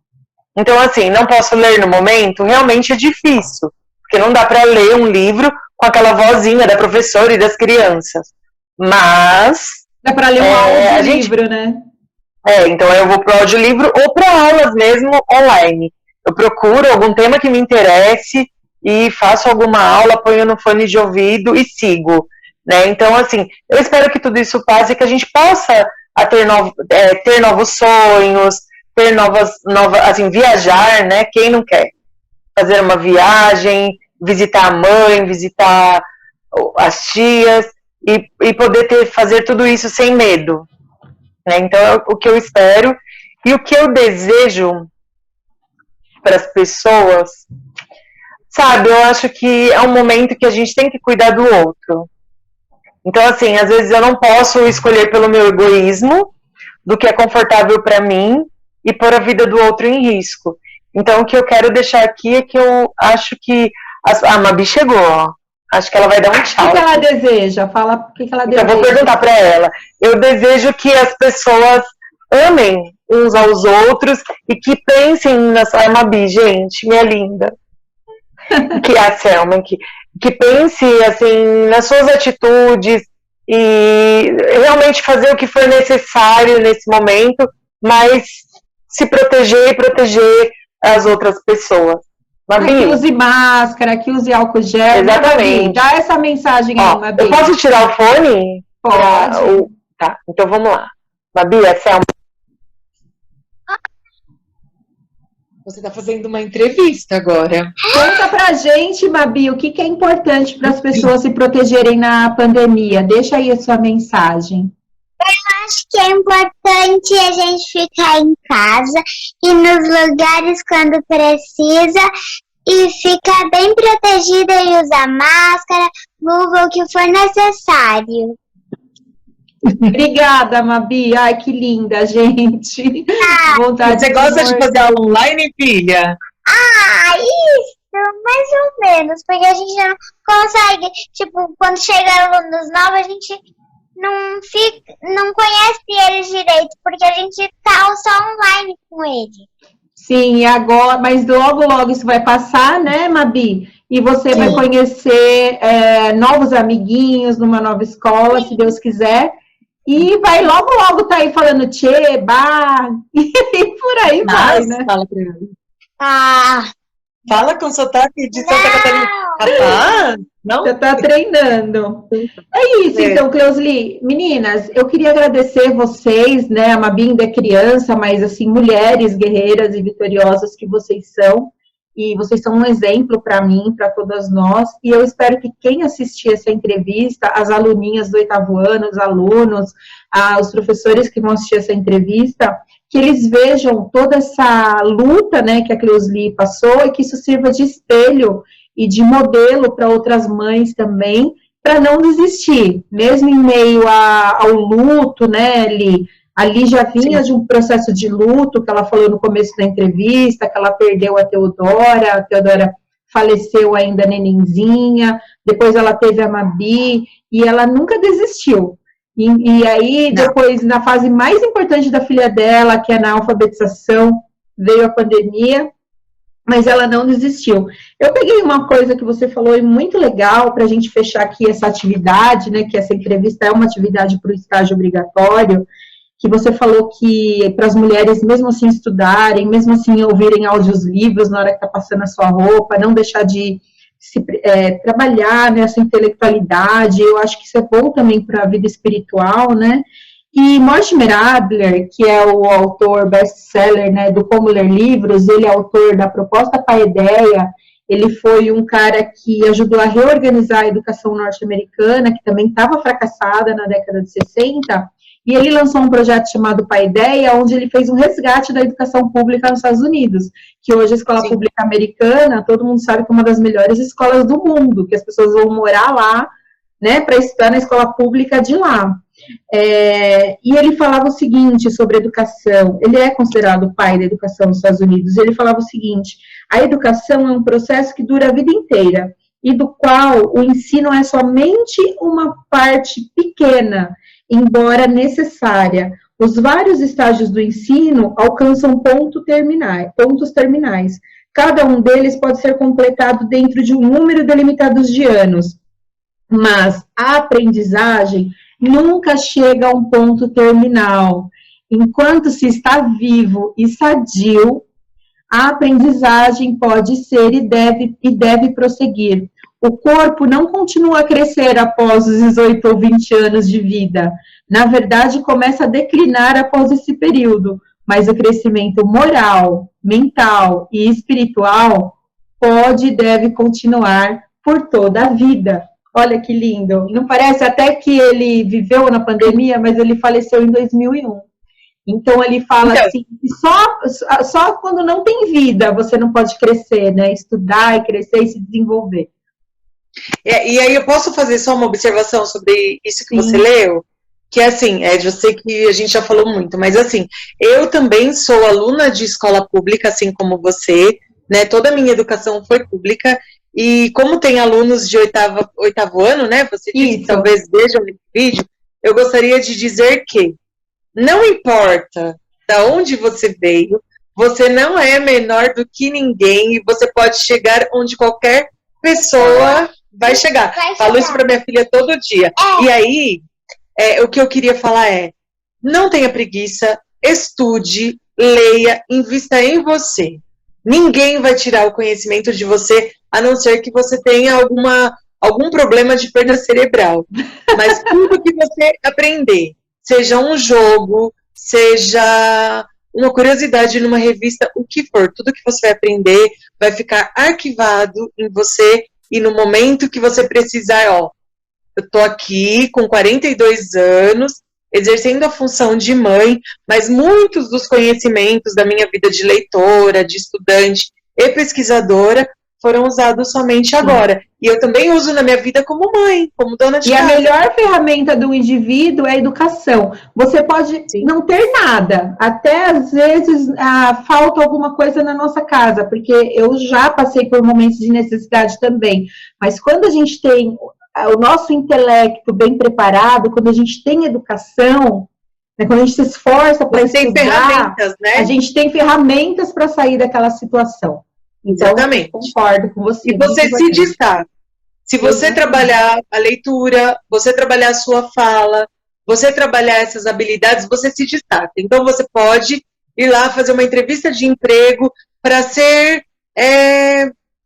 Então, assim, não posso ler no momento, realmente é difícil, porque não dá para ler um livro com aquela vozinha da professora e das crianças. Mas... Dá para ler um audiolivro, né? Então eu vou para o audiolivro ou para aulas mesmo online. Eu procuro algum tema que me interesse e faço alguma aula, ponho no fone de ouvido e sigo, né? Então, assim, eu espero que tudo isso passe e que a gente possa ter novos sonhos, ter novas, assim, viajar, né? Quem não quer fazer uma viagem, visitar a mãe, visitar as tias e poder fazer tudo isso sem medo, né? Então, é o que eu espero e o que eu desejo para as pessoas, sabe, eu acho que é um momento que a gente tem que cuidar do outro. Então, assim, às vezes eu não posso escolher pelo meu egoísmo do que é confortável para mim e pôr a vida do outro em risco. Então, o que eu quero deixar aqui é que eu acho que a Mabi chegou, ó. Acho que ela vai dar um tchau. O que ela deseja? Fala o que ela deseja. Eu vou perguntar para ela. Eu desejo que as pessoas amem uns aos outros e que pensem nessa Mabi, gente, minha linda, que é a Selma, que pense assim nas suas atitudes e realmente fazer o que for necessário nesse momento, mas se proteger e proteger as outras pessoas, Mabi, que use máscara, que use álcool gel. Exatamente. Mabi, dá essa mensagem aí, Mabi. Eu posso tirar o fone? Pode. Tá, então vamos lá. Mabi, essa é uma... Você está fazendo uma entrevista agora. Conta pra gente, Mabi, o que é importante para as pessoas se protegerem na pandemia. Deixa aí a sua mensagem. Acho que é importante a gente ficar em casa e nos lugares quando precisa e ficar bem protegida e usar máscara, luva, o que for necessário. Obrigada, Mabi. Ai, que linda, gente. Você gosta de fazer aula online, filha? Isso, mais ou menos, porque a gente não consegue, tipo, quando chegam alunos novos, a gente não conhece eles direito, porque a gente tá só online com eles. Sim, agora, mas logo isso vai passar, né, Mabi? E você vai conhecer novos amiguinhos numa nova escola, se Deus quiser. E vai logo tá aí falando tchê, bah, e por aí vai, né? Fala pra mim. Fala com sotaque de Santa Catarina. Capaz? Não? Você tá treinando. É isso, então, Cleusli. Meninas, eu queria agradecer vocês, né? A Mabi ainda é criança, mas, assim, mulheres guerreiras e vitoriosas que vocês são. E vocês são um exemplo para mim, para todas nós. E eu espero que quem assistir essa entrevista, as aluninhas do 8º ano, os alunos, os professores que vão assistir essa entrevista, que eles vejam toda essa luta, né, que a Cleusli passou e que isso sirva de espelho e de modelo para outras mães também, para não desistir, mesmo em meio ao luto, né, Ali já vinha de um processo de luto, que ela falou no começo da entrevista, que ela perdeu a Teodora faleceu ainda nenenzinha, depois ela teve a Mabi, e ela nunca desistiu. E aí, depois, na fase mais importante da filha dela, que é na alfabetização, veio a pandemia, mas ela não desistiu. Eu peguei uma coisa que você falou e muito legal para a gente fechar aqui essa atividade, né, que essa entrevista é uma atividade para o estágio obrigatório, que você falou que para as mulheres, mesmo assim, estudarem, mesmo assim, ouvirem audiolivros na hora que está passando a sua roupa, não deixar de trabalhar nessa intelectualidade, eu acho que isso é bom também para a vida espiritual, né? E Mortimer Adler, que é o autor best-seller, né, do Como Ler Livros, ele é autor da Proposta Paideia, ele foi um cara que ajudou a reorganizar a educação norte-americana, que também estava fracassada na década de 60, e ele lançou um projeto chamado Paideia, onde ele fez um resgate da educação pública nos Estados Unidos, que hoje a escola pública americana, todo mundo sabe que é uma das melhores escolas do mundo, que as pessoas vão morar lá, né, para estudar na escola pública de lá. E ele falava o seguinte sobre educação, ele é considerado o pai da educação nos Estados Unidos, ele falava o seguinte: a educação é um processo que dura a vida inteira, e do qual o ensino é somente uma parte pequena, embora necessária. Os vários estágios do ensino alcançam pontos terminais. Cada um deles pode ser completado dentro de um número delimitado de anos, mas a aprendizagem nunca chega a um ponto terminal. Enquanto se está vivo e sadio, a aprendizagem pode ser e deve prosseguir. O corpo não continua a crescer após os 18 ou 20 anos de vida. Na verdade, começa a declinar após esse período, mas o crescimento moral, mental e espiritual pode e deve continuar por toda a vida. Olha que lindo. Não parece até que ele viveu na pandemia, mas ele faleceu em 2001. Então, ele fala assim, só quando não tem vida você não pode crescer, né? Estudar e crescer e se desenvolver. E aí eu posso fazer só uma observação sobre isso que você leu? Que assim, eu sei que a gente já falou muito, mas assim, eu também sou aluna de escola pública, assim como você, né? Toda a minha educação foi pública, e como tem alunos de oitavo ano, né? Você disse que talvez vejam esse vídeo, eu gostaria de dizer que não importa de onde você veio, você não é menor do que ninguém, e você pode chegar onde qualquer pessoa vai chegar. Falo isso para minha filha todo dia. E aí, o que eu queria falar não tenha preguiça, estude, leia, invista em você. Ninguém vai tirar o conhecimento de você, a não ser que você tenha algum problema de perda cerebral. Mas tudo que você aprender, seja um jogo, seja uma curiosidade numa revista, o que for, tudo que você vai aprender vai ficar arquivado em você e no momento que você precisar, ó, eu tô aqui com 42 anos, exercendo a função de mãe, mas muitos dos conhecimentos da minha vida de leitora, de estudante e pesquisadora foram usados somente agora. E eu também uso na minha vida como mãe, como dona de casa. E a melhor ferramenta do indivíduo é a educação. Você pode não ter nada, até às vezes falta alguma coisa na nossa casa, porque eu já passei por momentos de necessidade também. Mas quando a gente tem o nosso intelecto bem preparado, quando a gente tem educação, né, quando a gente se esforça para estudar, né? A gente tem ferramentas para sair daquela situação. Então, exatamente. Concordo com você. E você se destaca. Se você trabalhar a leitura, você trabalhar a sua fala, você trabalhar essas habilidades, você se destaca. Então, você pode ir lá fazer uma entrevista de emprego para ser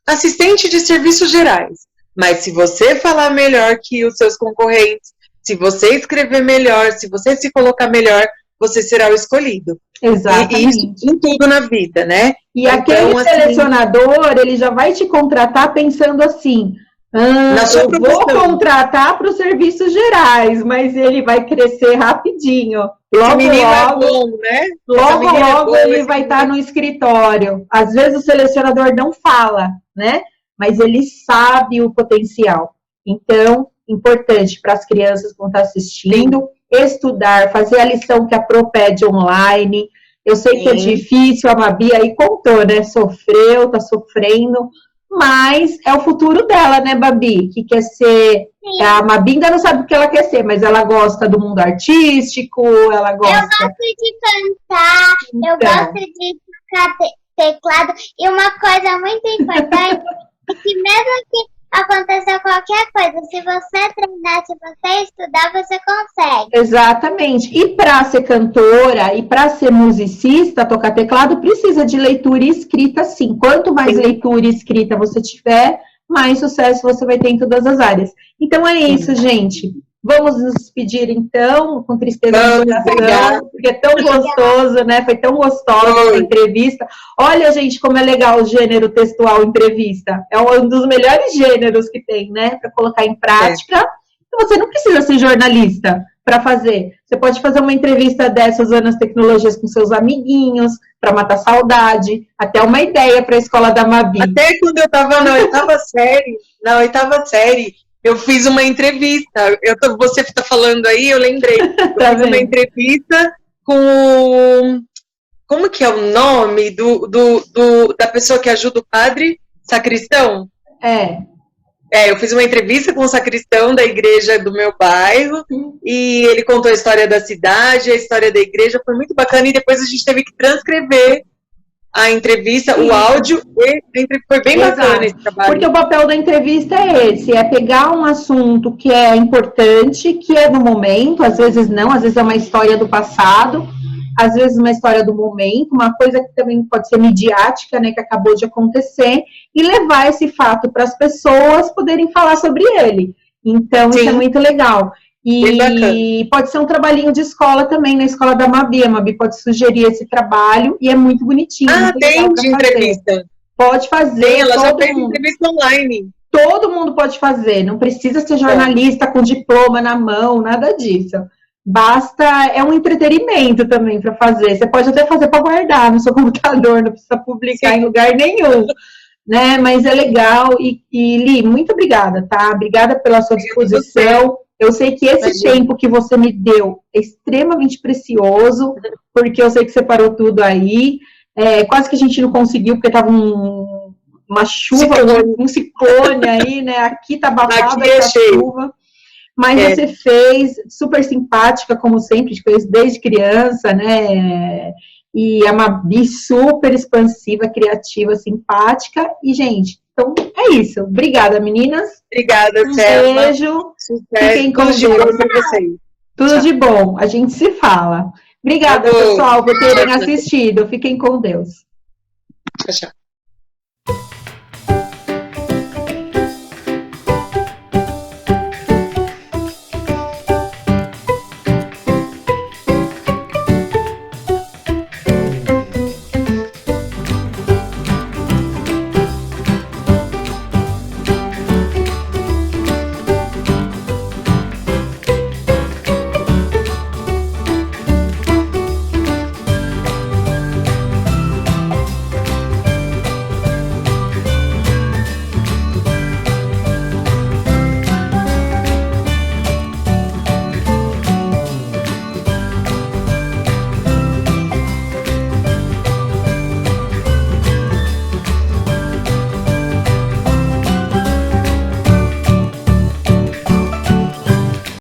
assistente de serviços gerais. Mas se você falar melhor que os seus concorrentes, se você escrever melhor, se você se colocar melhor, você será o escolhido. Exatamente. E isso em tudo na vida, né? E então, aquele selecionador, ele já vai te contratar pensando assim, eu vou contratar para os serviços gerais, mas ele vai crescer rapidinho. Logo, né? Logo ele vai estar no escritório. Às vezes o selecionador não fala, né? Mas ele sabe o potencial. Então, importante para as crianças que vão estar assistindo, estudar, fazer a lição que a Pro pede online. Eu sei que é difícil, a Mabi aí contou, né? Sofreu, tá sofrendo, mas é o futuro dela, né, Babi? Que quer ser... A Mabi ainda não sabe o que ela quer ser, mas ela gosta do mundo artístico, ela gosta... Eu gosto de cantar, eu gosto de tocar teclado, e uma coisa muito importante é que mesmo que aconteça qualquer coisa, se você treinar, se você estudar, você consegue. Exatamente. E para ser cantora e para ser musicista, tocar teclado, precisa de leitura e escrita, sim. Quanto mais leitura e escrita você tiver, mais sucesso você vai ter em todas as áreas. Então é isso, gente. Vamos nos despedir, então, com tristeza no coração, porque é tão gostoso, né? Foi tão gostosa a entrevista. Olha, gente, como é legal o gênero textual entrevista. É um dos melhores gêneros que tem, né? Para colocar em prática. E você não precisa ser jornalista para fazer. Você pode fazer uma entrevista dessas usando as tecnologias com seus amiguinhos, para matar saudade, até uma ideia para a escola da Mabi. Até quando eu estava na oitava série, eu fiz uma entrevista. Você está falando aí, eu lembrei. Eu fiz uma entrevista com... Como que é o nome da pessoa que ajuda o padre? Sacristão? Eu fiz uma entrevista com o sacristão da igreja do meu bairro, e ele contou a história da cidade, a história da igreja, foi muito bacana, e depois a gente teve que transcrever a entrevista, o áudio, e foi bem bacana esse trabalho. Porque o papel da entrevista é esse, é pegar um assunto que é importante, que é do momento, às vezes não, às vezes é uma história do passado, às vezes uma história do momento, uma coisa que também pode ser midiática, né, que acabou de acontecer, e levar esse fato para as pessoas poderem falar sobre ele. Então, isso é muito legal. E pode ser um trabalhinho de escola também, na escola da Mabi. A Mabi pode sugerir esse trabalho e é muito bonitinho. Ah, tem de entrevista. Pode fazer. Ela já fez entrevista online. Todo mundo pode fazer, não precisa ser jornalista com diploma na mão, nada disso. Basta, é um entretenimento também para fazer. Você pode até fazer para guardar no seu computador, não precisa publicar em lugar nenhum. Né? Mas é legal. E Li, muito obrigada, tá? Obrigada pela sua disposição. Eu sei que esse tempo que você me deu é extremamente precioso, porque eu sei que você parou tudo aí. Quase que a gente não conseguiu, porque estava uma chuva, um ciclone aí, né? Aqui tá abafada essa chuva. Mas você fez, super simpática, como sempre, te conheço desde criança, né? E é uma bi super expansiva, criativa, simpática. E, gente, então é isso. Obrigada, meninas. Obrigada, Um beijo. Fiquem com Deus. Tudo de bom. A gente se fala. Obrigada, pessoal, por terem assistido. Fiquem com Deus. Tchau, tchau. Música